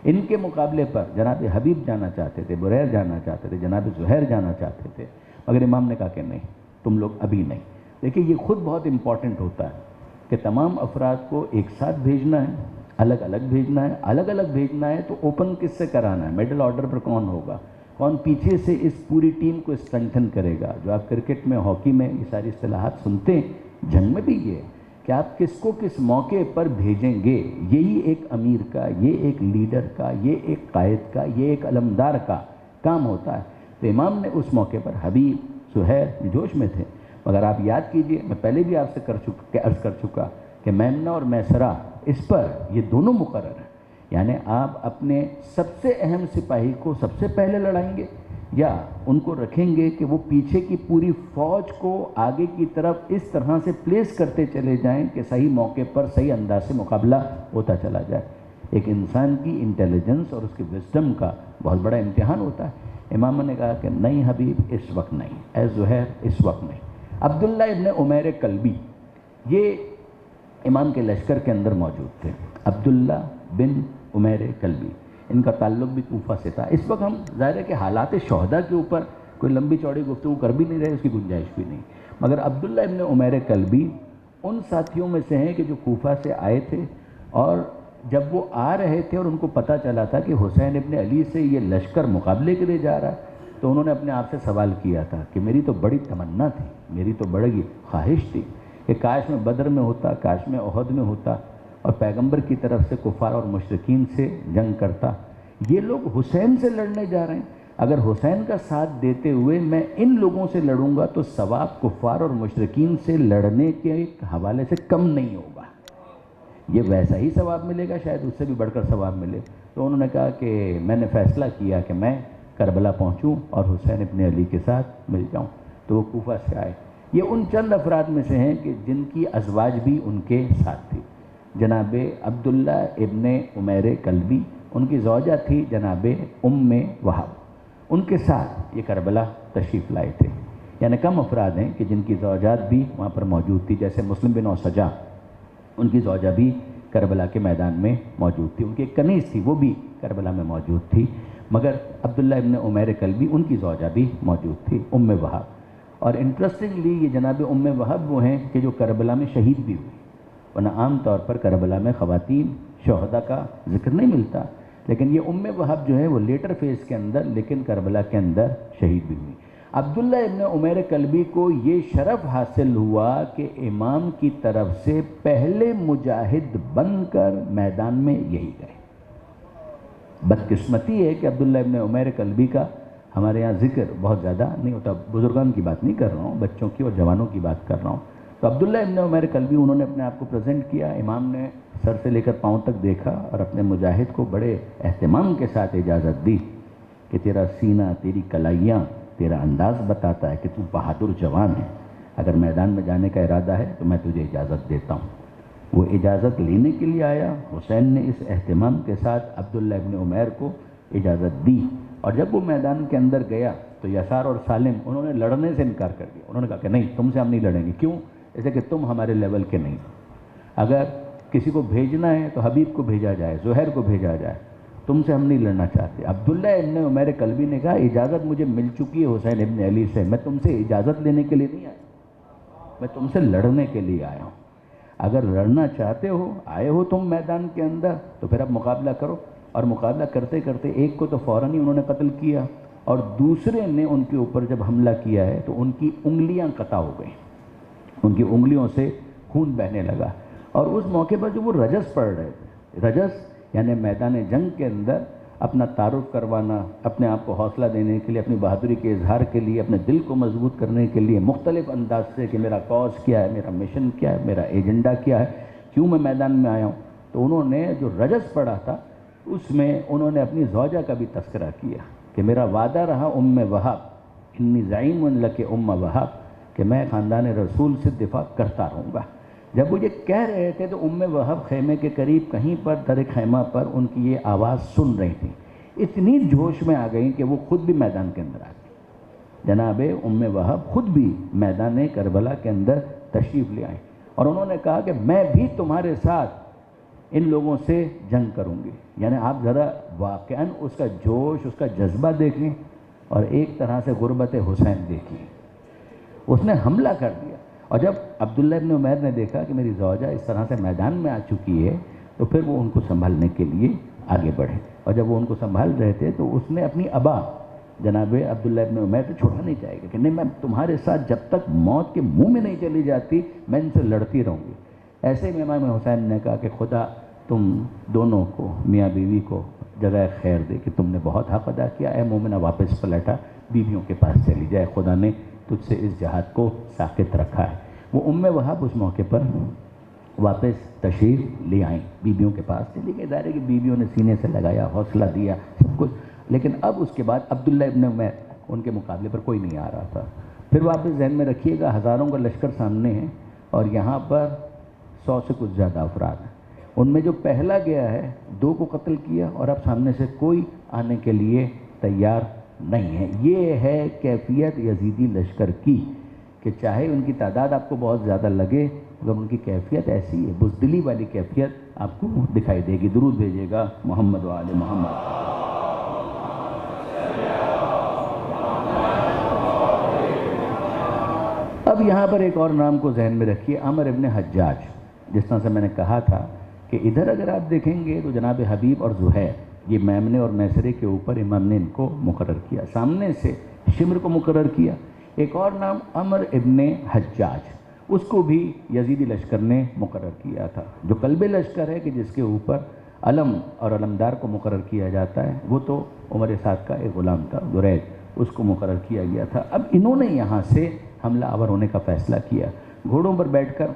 ان کے مقابلے پر جناب حبیب جانا چاہتے تھے، بریر جانا چاہتے تھے، جناب زہیر جانا چاہتے تھے، مگر امام نے کہا کہ نہیں، تم لوگ ابھی نہیں۔ دیکھیے یہ خود بہت امپورٹنٹ ہوتا ہے کہ تمام افراد کو ایک ساتھ بھیجنا ہے، الگ الگ بھیجنا ہے، الگ الگ بھیجنا ہے تو اوپن کس سے کرانا ہے، میڈل آرڈر پر کون ہوگا، کون پیچھے سے اس پوری ٹیم کو اسٹرنگتھن کرے گا۔ جو آپ کرکٹ میں، ہاکی میں یہ ساری اصطلاحات سنتے ہیں، جنگ میں بھی یہ ہے کہ آپ کس کو کس موقع پر بھیجیں گے، یہی ایک امیر کا، یہ ایک لیڈر کا، یہ ایک قائد کا، یہ ایک علمدار کا کام ہوتا ہے۔ تو امام نے اس موقع پر حبیب، زہیر جوش میں تھے، مگر آپ یاد کیجئے، میں پہلے بھی آپ سے عرض کر چکا کہ میمنہ اور میسرہ اس پر یہ دونوں مقرر ہیں، یعنی آپ اپنے سب سے اہم سپاہی کو سب سے پہلے لڑائیں گے، یا ان کو رکھیں گے کہ وہ پیچھے کی پوری فوج کو آگے کی طرف اس طرح سے پلیس کرتے چلے جائیں کہ صحیح موقع پر صحیح انداز سے مقابلہ ہوتا چلا جائے۔ ایک انسان کی انٹیلیجنس اور اس کی وزڈم کا بہت بڑا امتحان ہوتا ہے۔ امام نے کہا کہ نہیں حبیب، اس وقت نہیں، اے زہیر اس وقت نہیں۔ عبداللہ ابن عمیر کلبی یہ امام کے لشکر کے اندر موجود تھے، عبداللہ بن عمیر کلبی، ان کا تعلق بھی کوفہ سے تھا۔ اس وقت ہم ظاہر ہے کہ حالات شہداء کے اوپر کوئی لمبی چوڑی گفتگو کر بھی نہیں رہے، اس کی گنجائش بھی نہیں، مگر عبداللہ ابن عمیر کلبی ان ساتھیوں میں سے ہیں کہ جو کوفہ سے آئے تھے، اور جب وہ آ رہے تھے اور ان کو پتہ چلا تھا کہ حسین ابن علی سے یہ لشکر مقابلے کے لیے جا رہا ہے، تو انہوں نے اپنے آپ سے سوال کیا تھا کہ میری تو بڑی تمنا تھی، میری تو بڑی خواہش تھی کہ کاش میں بدر میں ہوتا، کاش میں احد میں ہوتا اور پیغمبر کی طرف سے کفار اور مشرکین سے جنگ کرتا۔ یہ لوگ حسین سے لڑنے جا رہے ہیں، اگر حسین کا ساتھ دیتے ہوئے میں ان لوگوں سے لڑوں گا تو ثواب کفار اور مشرکین سے لڑنے کے حوالے سے کم نہیں ہوگا، یہ ویسا ہی ثواب ملے گا، شاید اس سے بھی بڑھ کر ثواب ملے۔ تو انہوں نے کہا کہ میں نے فیصلہ کیا کہ میں کربلا پہنچوں اور حسین ابن علی کے ساتھ مل جاؤں۔ تو وہ کوفہ سے آئے۔ یہ ان چند افراد میں سے ہیں کہ جن کی ازواج بھی ان کے ساتھ تھی۔ جناب عبداللہ ابن عمیر کلبی، ان کی زوجہ تھی جناب ام وہب، ان کے ساتھ یہ کربلا تشریف لائے تھے۔ یعنی کم افراد ہیں کہ جن کی زوجات بھی وہاں پر موجود تھی، جیسے مسلم بن اوسجا، ان کی زوجہ بھی کربلا کے میدان میں موجود تھی، ان کی ایک کنیز تھی وہ بھی کربلا میں موجود تھی، مگر عبداللہ ابن عمیر کلبی ان کی زوجہ بھی موجود تھی، ام وہب۔ اور انٹرسٹنگلی یہ جناب ام وہب وہ ہیں کہ جو کربلا میں شہید بھی ہوئی، ورنہ عام طور پر کربلا میں خواتین شہداء کا ذکر نہیں ملتا، لیکن یہ ام وہب جو ہے وہ لیٹر فیز کے اندر لیکن کربلا کے اندر شہید بھی ہوئی۔ عبداللہ ابن عمیر کلبی کو یہ شرف حاصل ہوا کہ امام کی طرف سے پہلے مجاہد بن کر میدان میں یہی گئے۔ بدقسمتی ہے کہ عبداللہ ابن عمیر کلبی کا ہمارے یہاں ذکر بہت زیادہ نہیں ہوتا، بزرگان کی بات نہیں کر رہا ہوں، بچوں کی اور جوانوں کی بات کر رہا ہوں۔ تو عبداللہ ابن عمیر کلبی انہوں نے اپنے آپ کو پریزنٹ کیا، امام نے سر سے لے کر پاؤں تک دیکھا اور اپنے مجاہد کو بڑے اہتمام کے ساتھ اجازت دی کہ تیرا سینہ، تیری کلائیاں، تیرا انداز بتاتا ہے کہ تو بہادر جوان ہے، اگر میدان میں جانے کا ارادہ ہے تو میں تجھے اجازت دیتا ہوں۔ وہ اجازت لینے کے لیے آیا، حسین نے اس اہتمام کے ساتھ عبداللہ ابن عمیر کو اجازت دی، اور جب وہ میدان کے اندر گیا تو یسار اور سالم انہوں نے لڑنے سے انکار کر دیا۔ انہوں نے کہا کہ نہیں، تم سے ہم نہیں لڑیں گے۔ کیوں؟ ایسے کہ تم ہمارے لیول کے نہیں، اگر کسی کو بھیجنا ہے تو حبیب کو بھیجا جائے، زہیر کو بھیجا جائے، تم سے ہم نہیں لڑنا چاہتے۔ عبداللہ ابن عمیر کلبی نے کہا اجازت مجھے مل چکی ہے حسین ابن علی سے، میں تم سے اجازت لینے کے لیے نہیں آیا، میں تم سے لڑنے کے لیے آیا ہوں۔ اگر لڑنا چاہتے ہو، آئے ہو تم میدان کے اندر، تو پھر اب مقابلہ کرو۔ اور مقابلہ کرتے کرتے ایک کو تو فوراً ہی انہوں نے قتل کیا، اور دوسرے نے ان کے اوپر جب حملہ کیا ہے تو ان کی انگلیاں قطع ہو گئیں، ان کی انگلیوں سے خون بہنے لگا۔ اور اس موقع پر جو وہ رجس پڑھ رہے تھے، رجس یعنی میدان جنگ کے اندر اپنا تعارف کروانا، اپنے آپ کو حوصلہ دینے کے لیے، اپنی بہادری کے اظہار کے لیے، اپنے دل کو مضبوط کرنے کے لیے مختلف انداز سے کہ میرا کاز کیا ہے، میرا مشن کیا ہے، میرا ایجنڈا کیا ہے، کیوں میں میدان میں آیا ہوں، تو انہوں نے جو رجس پڑھا تھا اس میں انہوں نے اپنی زوجہ کا بھی تذکرہ کیا کہ میرا وعدہ رہا ام وہب، انی زعیم لک ام وہب، کہ میں خاندان رسول سے دفاع کرتا رہوں گا۔ جب وہ یہ کہہ رہے تھے تو ام وہب خیمے کے قریب کہیں پر در خیمہ پر ان کی یہ آواز سن رہی تھی، اتنی جوش میں آ گئیں کہ وہ خود بھی میدان کے اندر آ گئی۔ جناب ام وہب خود بھی میدان کربلا کے اندر تشریف لے آئیں، اور انہوں نے کہا کہ میں بھی تمہارے ساتھ ان لوگوں سے جنگ کروں گی۔ یعنی آپ ذرا واقعاً اس کا جوش، اس کا جذبہ دیکھیں، اور ایک طرح سے غربت حسین دیکھیں۔ اس نے حملہ کر دیا، اور جب عبداللہ ابن عمیر نے دیکھا کہ میری زوجہ اس طرح سے میدان میں آ چکی ہے تو پھر وہ ان کو سنبھالنے کے لیے آگے بڑھے، اور جب وہ ان کو سنبھال رہے تھے تو اس نے اپنی ابا جناب عبداللہ ابن عمیر سے چھوڑا نہیں جائے گا کہ نہیں، میں تمہارے ساتھ جب تک موت کے منہ میں نہیں چلی جاتی میں ان سے لڑتی رہوں گی۔ ایسے میں امام حسین نے کہا کہ خدا تم دونوں کو، میاں بیوی کو جزائے خیر دے کہ تم نے بہت حق ادا کیا، اے مومنہ واپس پلٹا، بیویوں کے پاس چلی جائے، خدا نے تجھ سے اس جہاد کو ساکت رکھا ہے۔ وہ ام وہب اس موقع پر واپس تشریف لے آئیں، بیویوں کے پاس چلی گئی، ظاہر ہے کہ بیویوں نے سینے سے لگایا، حوصلہ دیا، سب کچھ، لیکن اب اس کے بعد عبداللہ ابن عمیر ان کے مقابلے پر کوئی نہیں آ رہا تھا۔ پھر واپس ذہن میں رکھیے گا، ہزاروں کا لشکر سامنے ہے اور یہاں پر 100 سے کچھ زیادہ افراد ہیں، ان میں جو پہلا گیا ہے 2 کو قتل کیا، اور اب سامنے سے کوئی آنے کے لیے تیار نہیں ہے۔ یہ ہے کیفیت یزیدی لشکر کی کہ چاہے ان کی تعداد آپ کو بہت زیادہ لگے مگر ان کی کیفیت ایسی ہے، بزدلی والی کیفیت آپ کو دکھائی دے گی۔ درود بھیجیے گا محمد و آل محمد۔ اب یہاں پر ایک اور نام کو ذہن میں رکھیے، عمر ابن حجاج۔ جس طرح سے میں نے کہا تھا کہ ادھر اگر آپ دیکھیں گے تو جناب حبیب اور زہیر، یہ میمنے اور میسرے کے اوپر امام نے ان کو مقرر کیا، سامنے سے شمر کو مقرر کیا۔ ایک اور نام عمر ابن حجاج، اس کو بھی یزیدی لشکر نے مقرر کیا تھا۔ جو قلب لشکر ہے کہ جس کے اوپر علم اور علمدار کو مقرر کیا جاتا ہے، وہ تو عمر سعد کا ایک غلام تھا درید، اس کو مقرر کیا گیا تھا۔ اب انہوں نے یہاں سے حملہ آور ہونے کا فیصلہ کیا، گھوڑوں پر بیٹھ کر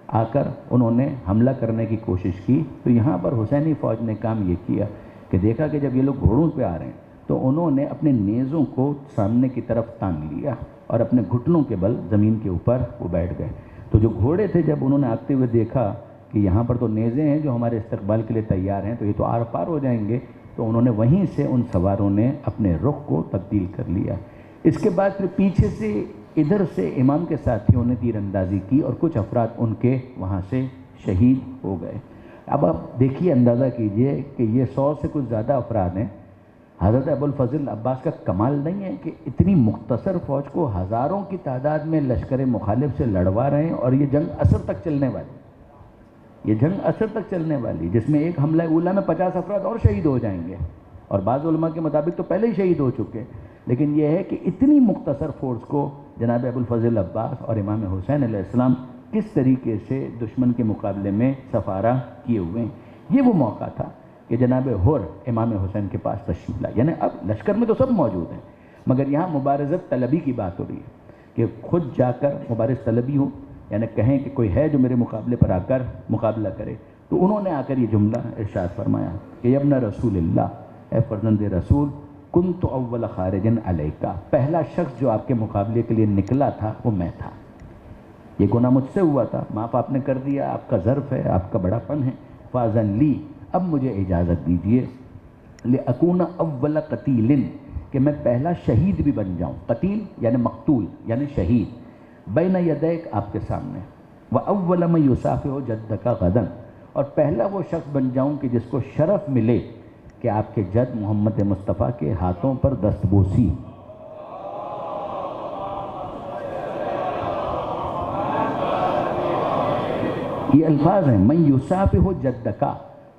آ کر انہوں نے حملہ کرنے کی کوشش کی۔ تو یہاں پر حسینی فوج نے کام یہ کیا کہ دیکھا کہ جب یہ لوگ گھوڑوں پہ آ رہے ہیں تو انہوں نے اپنے نیزوں کو سامنے کی طرف تان لیا اور اپنے گھٹنوں کے بل زمین کے اوپر وہ بیٹھ گئے۔ تو جو گھوڑے تھے جب انہوں نے آتے ہوئے دیکھا کہ یہاں پر تو نیزے ہیں جو ہمارے استقبال کے لیے تیار ہیں، تو یہ تو آر پار ہو جائیں گے، تو انہوں نے وہیں سے ان سواروں نے اپنے رخ کو تبدیل کر لیا۔ اس کے بعد پھر پیچھے سے ادھر سے امام کے ساتھیوں نے تیر اندازی کی اور کچھ افراد ان کے وہاں سے شہید ہو گئے۔ اب آپ دیکھیے، اندازہ کیجئے کہ یہ 100 سے کچھ زیادہ افراد ہیں۔ حضرت ابوالفضل عباس کا کمال نہیں ہے کہ اتنی مختصر فوج کو ہزاروں کی تعداد میں لشکر مخالف سے لڑوا رہے ہیں، اور یہ جنگ عصر تک چلنے والی، یہ جنگ عصر تک چلنے والی، جس میں ایک حملہ اولا میں 50 افراد اور شہید ہو جائیں گے، اور بعض علماء کے مطابق تو پہلے ہی شہید ہو چکے۔ لیکن یہ ہے کہ اتنی مختصر فورس کو جناب ابوالفضل عباس اور امام حسین علیہ السلام کس طریقے سے دشمن کے مقابلے میں سفارہ کیے ہوئے ہیں۔ یہ وہ موقع تھا کہ جناب حر امام حسین کے پاس تشریف لائے، یعنی اب لشکر میں تو سب موجود ہیں، مگر یہاں مبارزت طلبی کی بات ہو رہی ہے کہ خود جا کر مبارز طلبی ہو، یعنی کہیں کہ کوئی ہے جو میرے مقابلے پر آ کر مقابلہ کرے۔ تو انہوں نے آ کر یہ جملہ ارشاد فرمایا کہ ابن رسول اللہ، اے فرزند رسول، کنت اول خارج علیکا، پہلا شخص جو آپ کے مقابلے کے لیے نکلا تھا وہ میں تھا۔ یہ گناہ مجھ سے ہوا تھا، معاف آپ نے کر دیا، آپ کا ظرف ہے، آپ کا بڑا پن ہے۔ فاذن لی، اب مجھے اجازت دیجئے، لأکون اول قتیل، کہ میں پہلا شہید بھی بن جاؤں۔ قتیل یعنی مقتول یعنی شہید، بین یدیک، آپ کے سامنے، واول من یصافح جدک غدا، اور پہلا وہ شخص بن جاؤں کہ جس کو شرف ملے کہ آپ کے جد محمد مصطفیٰ کے ہاتھوں پر دستبوسی۔ یہ الفاظ ہیں، من یصافح جدکا،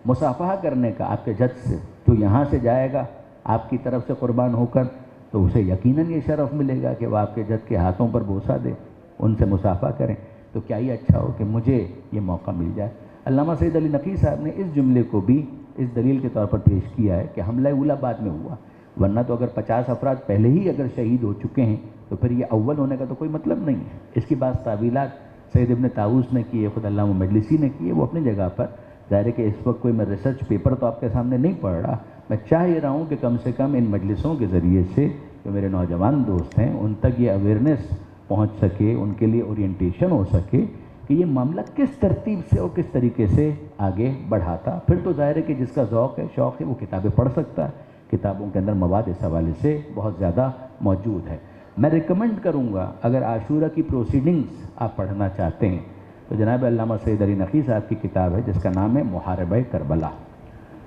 مصافحہ کرنے کا آپ کے جد سے، تو یہاں سے جائے گا آپ کی طرف سے قربان ہو کر، تو اسے یقیناً یہ شرف ملے گا کہ وہ آپ کے جد کے ہاتھوں پر بوسہ دے، ان سے مصافحہ کریں۔ تو کیا ہی اچھا ہو کہ مجھے یہ موقع مل جائے۔ علامہ سید علی نقی صاحب نے اس جملے کو بھی اس دلیل کے طور پر پیش کیا ہے کہ حملہ اولا بعد میں ہوا، ورنہ تو اگر 50 افراد پہلے ہی اگر شہید ہو چکے ہیں تو پھر یہ اول ہونے کا تو کوئی مطلب نہیں ہے۔ اس کی بعض تعویلات سید ابن طاووس نے کی ہے، خود علامہ مجلسی نے کی ہے، وہ اپنی جگہ پر۔ ظاہر ہے کہ اس وقت کوئی میں ریسرچ پیپر تو آپ کے سامنے نہیں پڑھ رہا، میں چاہ یہ رہا ہوں کہ کم سے کم ان مجلسوں کے ذریعے سے جو میرے نوجوان دوست ہیں ان تک یہ اویئرنیس پہنچ سکے، ان کے لیے اورینٹیشن ہو سکے کہ یہ معاملہ کس ترتیب سے اور کس طریقے سے آگے بڑھاتا۔ پھر تو ظاہر ہے کہ جس کا ذوق ہے، شوق ہے، وہ کتابیں پڑھ سکتا ہے، کتابوں کے اندر مواد اس حوالے سے بہت زیادہ موجود ہے۔ میں ریکمنڈ کروں گا، اگر عاشورہ کی پروسیڈنگز آپ پڑھنا چاہتے ہیں تو جناب علامہ سید علی نقی صاحب کی کتاب ہے جس کا نام ہے محاربہ کربلا۔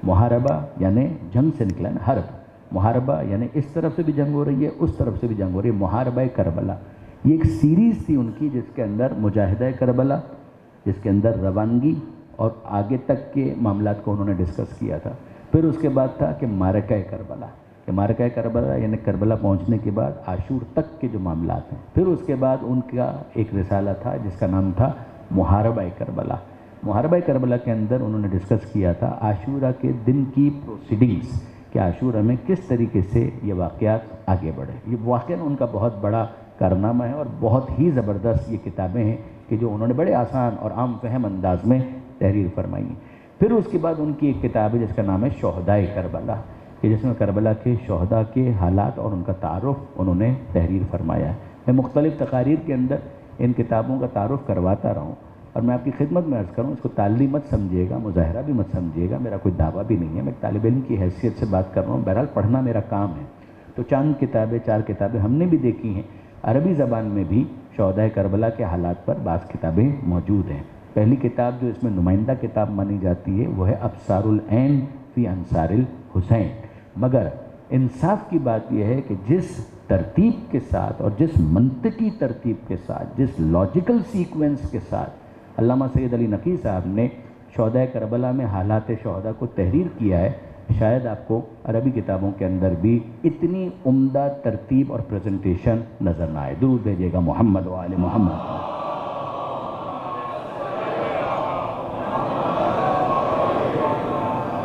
محاربہ یعنی جنگ سے نکلا ہے نا، حرب، محاربہ یعنی اس طرف سے بھی جنگ ہو رہی ہے، اس طرف سے بھی جنگ ہو رہی ہے، محاربہ کربلا۔ یہ ایک سیریز تھی ان کی جس کے اندر مجاہدہ کربلا، جس کے اندر روانگی اور آگے تک کے معاملات کو انہوں نے ڈسکس کیا تھا۔ پھر اس کے بعد تھا کہ معرکہ کربلا، کہ معرکہ کربلا یعنی کربلا پہنچنے کے بعد عاشور تک کے جو معاملات ہیں۔ پھر اس کے بعد ان کا ایک رسالہ تھا جس کا نام تھا محاربہ کربلا۔ محاربہ کربلا کے اندر انہوں نے ڈسکس کیا تھا عاشورہ کے دن کی پروسیڈنگز، کہ عاشورہ میں کس طریقے سے یہ واقعات آگے بڑھے۔ یہ واقعاً ان کا بہت بڑا کارنامہ ہے اور بہت ہی زبردست یہ کتابیں ہیں کہ جو انہوں نے بڑے آسان اور عام فہم انداز میں تحریر فرمائی ہیں۔ پھر اس کے بعد ان کی ایک کتاب ہے جس کا نام ہے شہدائے کربلا، کہ جس میں کربلا کے شہداء کے حالات اور ان کا تعارف انہوں نے تحریر فرمایا ہے۔ میں مختلف تقاریر کے اندر ان کتابوں کا تعارف کرواتا رہا ہوں، اور میں آپ کی خدمت میں عرض کروں، اس کو تعلیم مت سمجھیے گا، مظاہرہ بھی مت سمجھیے گا، میرا کوئی دعویٰ بھی نہیں ہے، میں ایک طالب علم کی حیثیت سے بات کر رہا ہوں۔ بہرحال پڑھنا میرا کام ہے، تو چند کتابیں، 4 کتابیں ہم نے بھی دیکھی ہیں۔ عربی زبان میں بھی شہدائے کربلا کے حالات پر بعض کتابیں موجود ہیں۔ پہلی کتاب جو اس میں نمائندہ کتاب مانی جاتی ہے وہ ہے ابصار العین فی انصار الحسین، مگر انصاف کی بات یہ ہے کہ جس ترتیب کے ساتھ اور جس منطقی ترتیب کے ساتھ، جس لاجیکل سیکوینس کے ساتھ علامہ سید علی نقی صاحب نے شہدائے کربلا میں حالات شہداء کو تحریر کیا ہے، شاید آپ کو عربی کتابوں کے اندر بھی اتنی عمدہ ترتیب اور پریزنٹیشن نظر نہ آئے۔ درود بھیجیے گا محمد و آل محمد۔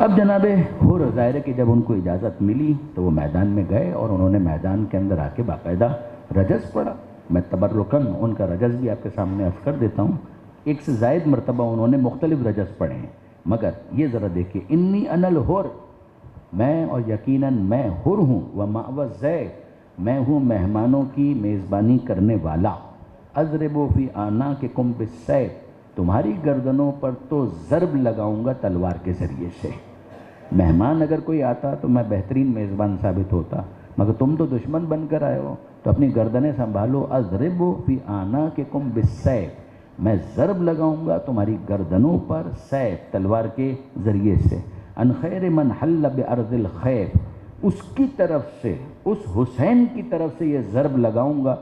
اب جناب حر ظاہر ہے کہ جب ان کو اجازت ملی تو وہ میدان میں گئے اور انہوں نے میدان کے اندر آ کے باقاعدہ رجز پڑھا۔ میں تبرکاً ان کا رجز بھی آپ کے سامنے عرض کر دیتا ہوں۔ 1 سے زائد مرتبہ انہوں نے مختلف رجز پڑھے ہیں، مگر یہ ذرا دیکھیے، انی انا الحر، میں اور یقیناً میں حر ہوں، ومأوى الضیف، میں ہوں مہمانوں کی میزبانی کرنے والا، اضرب فی اعناقکم بالسیف، تمہاری گردنوں پر تو ضرب لگاؤں گا تلوار کے ذریعے سے. مہمان اگر کوئی آتا تو میں بہترین میزبان ثابت ہوتا، مگر تم تو دشمن بن کر آئے ہو، تو اپنی گردنیں سنبھالو. اضرب فی اعناقکم بالسیف، میں ضرب لگاؤں گا تمہاری گردنوں پر سیف تلوار کے ذریعے سے. ان خیر من حل بارض الخیف، اس کی طرف سے، اس حسین کی طرف سے یہ ضرب لگاؤں گا.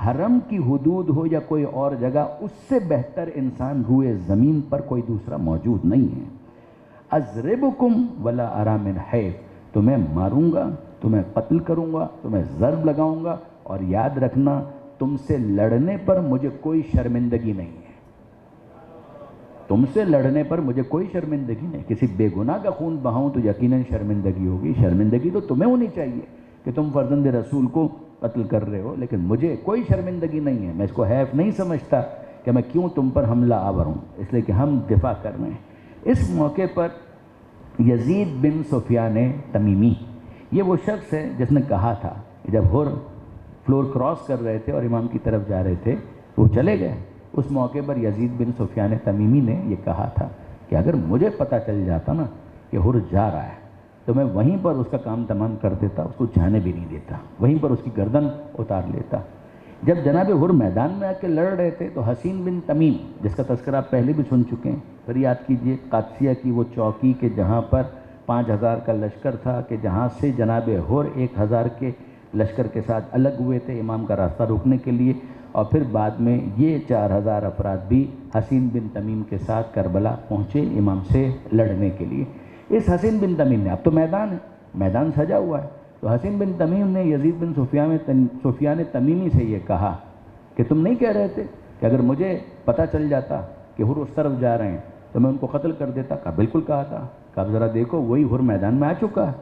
حرم کی حدود ہو یا کوئی اور جگہ، اس سے بہتر انسان روئے زمین پر کوئی دوسرا موجود نہیں ہے. اضربکم ولا ارى من حیف، تمہیں ماروں گا، تمہیں قتل کروں گا، تمہیں ضرب لگاؤں گا، اور یاد رکھنا تم سے لڑنے پر مجھے کوئی شرمندگی نہیں ہے. تم سے لڑنے پر مجھے کوئی شرمندگی نہیں. کسی بے گناہ کا خون بہاؤں تو یقیناً شرمندگی ہوگی. شرمندگی تو تمہیں ہونی چاہیے کہ تم فرزند رسول کو قتل کر رہے ہو، لیکن مجھے کوئی شرمندگی نہیں ہے. میں اس کو حیف نہیں سمجھتا کہ میں کیوں تم پر حملہ آور ہوں، اس لیے کہ ہم دفاع کر رہے ہیں. اس موقع پر یزید بن سفیان تمیمی، یہ وہ شخص ہے جس نے کہا تھا کہ جب حر فلور کراس کر رہے تھے اور امام کی طرف جا رہے تھے وہ چلے گئے. اس موقع پر یزید بن سفیان تمیمی نے یہ کہا تھا کہ اگر مجھے پتہ چل جاتا نا کہ حر جا رہا ہے تو میں وہیں پر اس کا کام تمام کر دیتا، اس کو جانے بھی نہیں دیتا، وہیں پر اس کی گردن اتار لیتا. جب جناب حر میدان میں آ کے لڑ رہے تھے تو حسین بن تمیم، جس کا تذکرہ آپ پہلے بھی سن چکے ہیں، پھر یاد کیجئے قادسیہ کی وہ چوکی کہ جہاں پر 5000 کا لشکر تھا، کہ جہاں سے جناب حر 1000 کے لشکر کے ساتھ الگ ہوئے تھے امام کا راستہ روکنے کے لیے، اور پھر بعد میں یہ 4000 افراد بھی حسین بن تمیم کے ساتھ کربلا پہنچے امام سے لڑنے کے لیے. اس حسین بن تمیم نے، اب تو میدان ہے، میدان سجا ہوا ہے، تو حسین بن تمیم نے یزید بن سفیان تمیمی سے یہ کہا کہ تم نہیں کہہ رہے تھے کہ اگر مجھے پتہ چل جاتا کہ حر اس طرف جا رہے ہیں تو میں ان کو قتل کر دیتا؟ کہا بالکل کہا تھا. کہا ذرا دیکھو وہی حر میدان میں آ چکا ہے،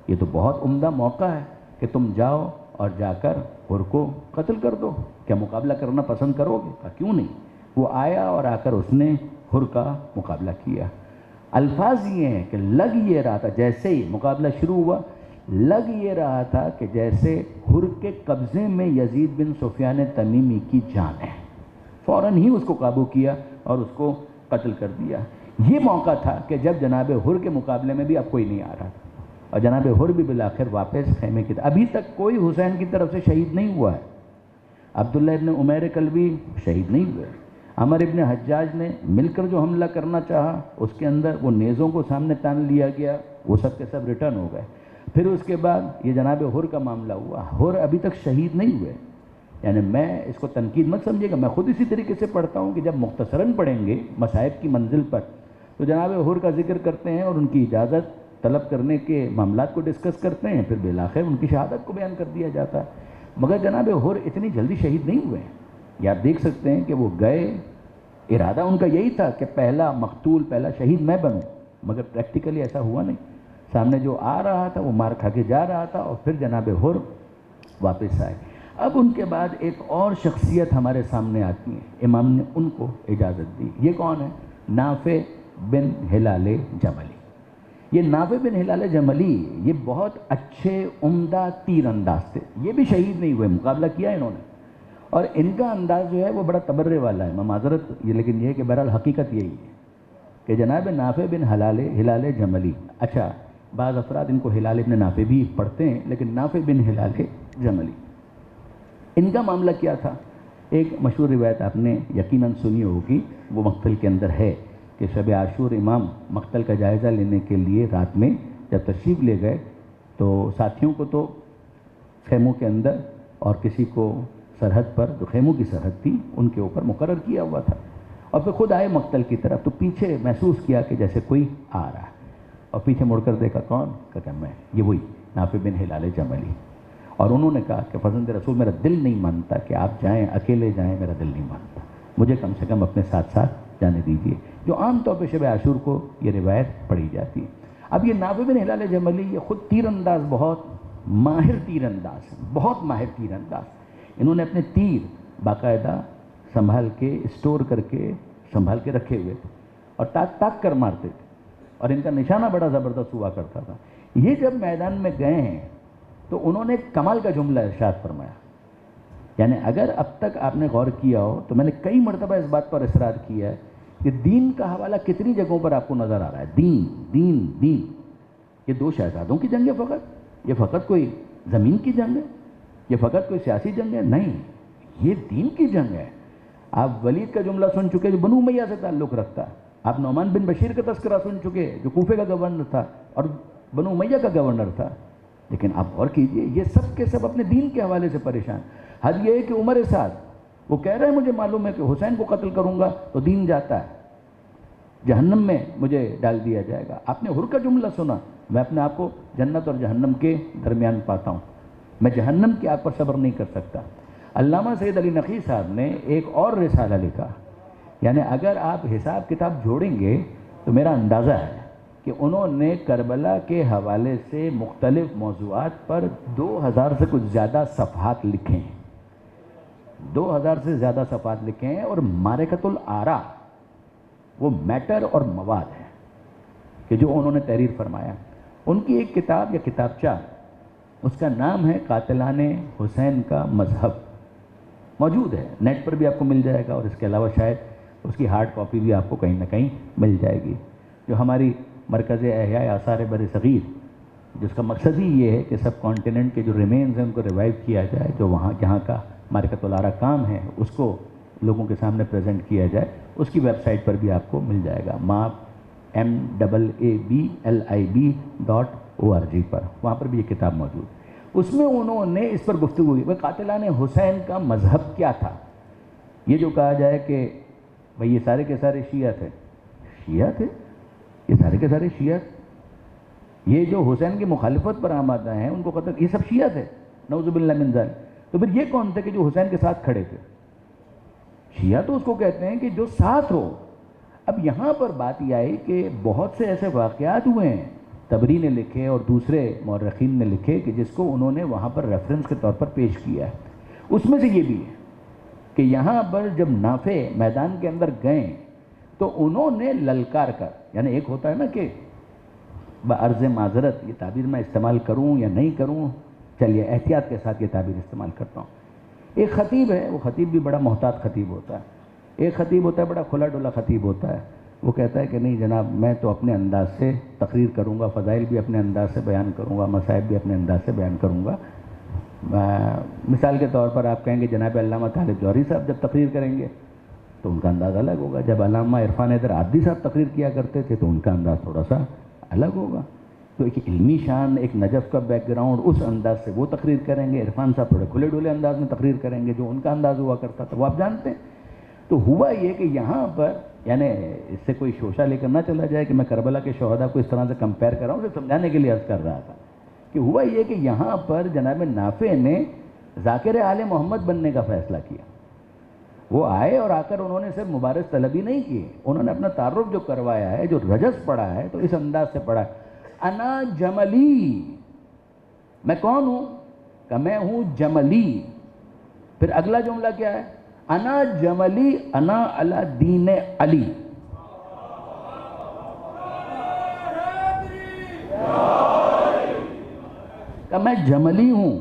یہ تو بہت عمدہ موقع ہے کہ تم جاؤ اور جا کر حر کو قتل کر دو. کیا مقابلہ کرنا پسند کرو گے؟ کہا کیوں نہیں. وہ آیا اور آ کر اس نے حر کا مقابلہ کیا. الفاظ یہ ہیں کہ لگ یہ رہا تھا، جیسے ہی مقابلہ شروع ہوا لگ یہ رہا تھا کہ جیسے حر کے قبضے میں یزید بن سفیان تمیمی کی جان ہے. فوراً ہی اس کو قابو کیا اور اس کو قتل کر دیا. یہ موقع تھا کہ جب جناب حر کے مقابلے میں بھی اب کوئی نہیں آ رہا تھا، اور جناب حر بھی بالآخر واپس خیمے کی طرف. ابھی تک کوئی حسین کی طرف سے شہید نہیں ہوا ہے. عبداللہ ابن عمیر کلبی شہید نہیں ہوئے. عمر ابن حجاج نے مل کر جو حملہ کرنا چاہا اس کے اندر وہ نیزوں کو سامنے تان لیا گیا، وہ سب کے سب ریٹرن ہو گئے. پھر اس کے بعد یہ جناب حر کا معاملہ ہوا. حر ابھی تک شہید نہیں ہوئے. یعنی میں اس کو تنقید مت سمجھے گا، میں خود اسی طریقے سے پڑھتا ہوں کہ جب مختصراً پڑھیں گے مصائب کی منزل پر تو جناب حر کا ذکر کرتے ہیں اور ان کی اجازت طلب کرنے کے معاملات کو ڈسکس کرتے ہیں، پھر بالآخر ان کی شہادت کو بیان کر دیا جاتا ہے. مگر جناب حر اتنی جلدی شہید نہیں ہوئے ہیں. یہ آپ دیکھ سکتے ہیں کہ وہ گئے، ارادہ ان کا یہی تھا کہ پہلا مقتول، پہلا شہید میں بنوں، مگر پریکٹیکلی ایسا ہوا نہیں. سامنے جو آ رہا تھا وہ مار کھا کے جا رہا تھا، اور پھر جناب حر واپس آئے. اب ان کے بعد ایک اور شخصیت ہمارے سامنے آتی ہے، امام نے ان کو اجازت دی. یہ کون ہے؟ نافع بن ہلال جملی. یہ نافع بن ہلال جملی یہ بہت اچھے عمدہ تیر انداز تھے. یہ بھی شہید نہیں ہوئے، مقابلہ کیا انہوں نے، اور ان کا انداز جو ہے وہ بڑا تبرے والا ہے. میں معذرت یہ، لیکن یہ ہے کہ بہرحال حقیقت یہی ہے کہ جناب نافع بن ہلال جملی، اچھا بعض افراد ان کو ہلال ابن نافع بھی پڑھتے ہیں، لیکن نافع بن ہلال جملی، ان کا معاملہ کیا تھا؟ ایک مشہور روایت آپ نے یقیناً سنی ہوگی، وہ مقتل کے اندر ہے کہ شب عاشور امام مقتل کا جائزہ لینے کے لیے رات میں جب تشریف لے گئے تو ساتھیوں کو تو خیموں کے اندر اور کسی کو سرحد پر، جو خیموں کی سرحد تھی ان کے اوپر مقرر کیا ہوا تھا، اور پھر خود آئے مقتل کی طرف تو پیچھے محسوس کیا کہ جیسے کوئی آ رہا ہے، اور پیچھے مڑ کر دیکھا کون؟ کہ میں، یہ وہی نافع بن ہلال جملی. اور انہوں نے کہا کہ فرزند رسول میرا دل نہیں مانتا کہ آپ جائیں، اکیلے جائیں، میرا دل نہیں مانتا، مجھے کم سے کم اپنے ساتھ ساتھ جانے دیجیے. جو عام طور پہ شب عاشور کو یہ روایت پڑھی جاتی ہے. اب یہ نافع بن ہلال جملی یہ خود تیر انداز، بہت ماہر تیر انداز، بہت ماہر تیر انداز. انہوں نے اپنے تیر باقاعدہ سنبھال کے اسٹور کر کے سنبھال کے رکھے ہوئے تھے، اور تاک تاک کر مارتے تھے، اور ان کا نشانہ بڑا زبردست ہوا کرتا تھا. یہ جب میدان میں گئے ہیں تو انہوں نے کمال کا جملہ ارشاد فرمایا. یعنی اگر اب تک آپ نے غور کیا ہو تو میں نے کئی مرتبہ اس بات پر اصرار کیا ہے کہ دین کا حوالہ کتنی جگہوں پر آپ کو نظر آ رہا ہے؟ دین دین دین. یہ دو شہزادوں کی جنگ ہے فقط؟ یہ فقط کوئی زمین کی جنگ ہے؟ یہ فقط کوئی سیاسی جنگ ہے؟ نہیں، یہ دین کی جنگ ہے. آپ ولید کا جملہ سن چکے جو بنو امیہ سے تعلق رکھتا ہے. آپ نعمان بن بشیر کا تذکرہ سن چکے جو کوفے کا گورنر تھا اور بنو امیہ کا گورنر تھا. لیکن آپ غور کیجئے، یہ سب کے سب اپنے دین کے حوالے سے پریشان. حد یہ ہے کہ عمر سعد وہ کہہ رہے ہیں مجھے معلوم ہے کہ حسین کو قتل کروں گا تو دین جاتا ہے، جہنم میں مجھے ڈال دیا جائے گا. آپ نے حر کا جملہ سنا، میں اپنے آپ کو جنت اور جہنم کے درمیان پاتا ہوں، میں جہنم کی آگ پر صبر نہیں کر سکتا. علامہ سید علی نقی صاحب نے ایک اور رسالہ لکھا. یعنی اگر آپ حساب کتاب جوڑیں گے تو میرا اندازہ ہے کہ انہوں نے کربلا کے حوالے سے مختلف موضوعات پر 2000 سے کچھ زیادہ صفحات لکھے ہیں. 2000 سے زیادہ صفحات لکھے ہیں. اور معرکۃ الآراء وہ میٹر اور مواد ہے کہ جو انہوں نے تحریر فرمایا. ان کی ایک کتاب یا کتابچہ، اس کا نام ہے قاتلان حسین کا مذہب، موجود ہے نیٹ پر بھی آپ کو مل جائے گا، اور اس کے علاوہ شاید اس کی ہارڈ کاپی بھی آپ کو کہیں نہ کہیں مل جائے گی. جو ہماری مرکز احیاء آثار بر صغیر، جس کا مقصد ہی یہ ہے کہ سب کانٹیننٹ کے جو ریمینز ہیں ان کو ریوائیو کیا جائے، جو وہاں جہاں کا معرکۃ الآراء کام ہے اس کو لوگوں کے سامنے پریزنٹ کیا جائے. اس کی ویب سائٹ پر بھی آپ کو مل جائے گا، MAABLIB.org پر، وہاں پر بھی یہ کتاب موجود. اس میں انہوں نے اس پر گفتگو کی، قاتلان حسین کا مذہب کیا تھا. یہ جو کہا جائے کہ بھئی یہ سارے کے سارے شیعہ تھے، شیعہ تھے یہ سارے کے سارے شیعہ تھے. یہ جو حسین کی مخالفت پر آمادہ ہیں ان کو قتل، یہ سب شیعہ تھے، نعوذ باللہ من ذلک. تو پھر یہ کون تھے کہ جو حسین کے ساتھ کھڑے تھے؟ شیعہ تو اس کو کہتے ہیں کہ جو ساتھ ہو. اب یہاں پر بات یہ آئی کہ بہت سے ایسے واقعات ہوئے ہیں، تبری نے لکھے اور دوسرے مورخین نے لکھے کہ جس کو انہوں نے وہاں پر ریفرنس کے طور پر پیش کیا ہے. اس میں سے یہ بھی ہے کہ یہاں پر جب نافع میدان کے اندر گئے تو انہوں نے للکار کر، یعنی ایک ہوتا ہے نا کہ بعرض معذرت، یہ تعبیر میں استعمال کروں یا نہیں کروں، چلیے احتیاط کے ساتھ یہ تعبیر استعمال کرتا ہوں. ایک خطیب ہے، وہ خطیب بھی بڑا محتاط خطیب ہوتا ہے. ایک خطیب ہوتا ہے بڑا کھلا ڈولا خطیب ہوتا ہے، وہ کہتا ہے کہ نہیں جناب میں تو اپنے انداز سے تقریر کروں گا، فضائل بھی اپنے انداز سے بیان کروں گا، مصائب بھی اپنے انداز سے بیان کروں گا. مثال کے طور پر آپ کہیں گے جناب علامہ طالب جوہری صاحب جب تقریر کریں گے تو ان کا انداز الگ ہوگا. جب علامہ عرفان حیدر عابدی صاحب تقریر کیا کرتے تھے تو ان کا انداز تھوڑا سا الگ ہوگا. تو ایک علمی شان، ایک نجف کا بیک گراؤنڈ، اس انداز سے وہ تقریر کریں گے. عرفان صاحب تھوڑے کھلے ڈولے انداز میں تقریر کریں گے جو ان کا انداز ہوا کرتا تھا، وہ آپ جانتے ہیں. تو ہوا یہ کہ یہاں پر یعنی اس سے کوئی شوشہ لے کر نہ چلا جائے کہ میں کربلا کے شہداء کو اس طرح سے کمپیئر کر رہا ہوں، اسے سمجھانے کے لیے عرض کر رہا تھا کہ ہوا یہ کہ یہاں پر جناب نافع نے ذاکر آل محمد بننے کا فیصلہ کیا. وہ آئے اور آ کر انہوں نے صرف مبارز طلبی نہیں کی، انہوں نے اپنا تعارف جو کروایا ہے، جو رجس پڑھا ہے تو اس انداز سے پڑھا ہے، انا جملی، میں کون ہوں؟ کہ میں ہوں جملی. پھر اگلا جملہ کیا ہے؟ انا جملی انا علی دین علی. کہ میں جملی ہوں،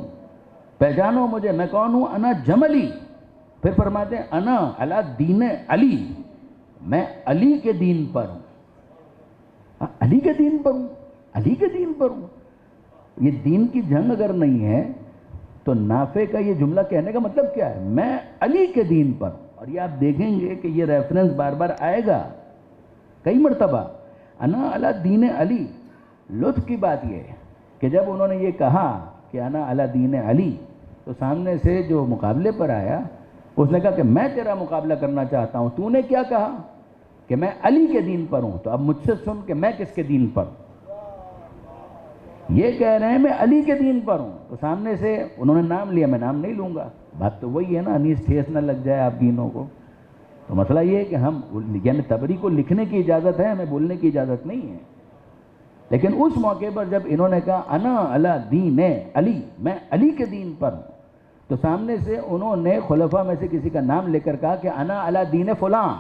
پہچانو مجھے، میں کون ہوں؟ انا جملی. پھر فرماتے ہیں انا علی دین علی، میں علی کے دین پر ہوں. علی کے دین پر ہوں، علی کے دین پر ہوں. یہ دین کی جنگ اگر نہیں ہے تو نافع کا یہ جملہ کہنے کا مطلب کیا ہے؟ میں علی کے دین پر ہوں. اور یہ آپ دیکھیں گے کہ یہ ریفرنس بار بار آئے گا کئی مرتبہ، انا علی دین علی. لطف کی بات یہ ہے کہ جب انہوں نے یہ کہا کہ انا علی دین علی تو سامنے سے جو مقابلے پر آیا اس نے کہا کہ میں تیرا مقابلہ کرنا چاہتا ہوں. تو نے کیا کہا؟ کہ میں علی کے دین پر ہوں. تو اب مجھ سے سن کہ میں کس کے دین پر ہوں. یہ کہہ رہے ہیں میں علی کے دین پر ہوں. تو سامنے سے انہوں نے نام لیا، میں نام نہیں لوں گا. بات تو وہی ہے نا، انیس ٹھیس نہ لگ جائے آپ دینوں کو. تو مسئلہ یہ ہے کہ ہم یعنی تبری کو لکھنے کی اجازت ہے، ہمیں بولنے کی اجازت نہیں ہے. لیکن اس موقع پر جب انہوں نے کہا انا علی دین علی، میں علی کے دین پر ہوں، تو سامنے سے انہوں نے خلفاء میں سے کسی کا نام لے کر کہا کہ انا علی دین فلاں،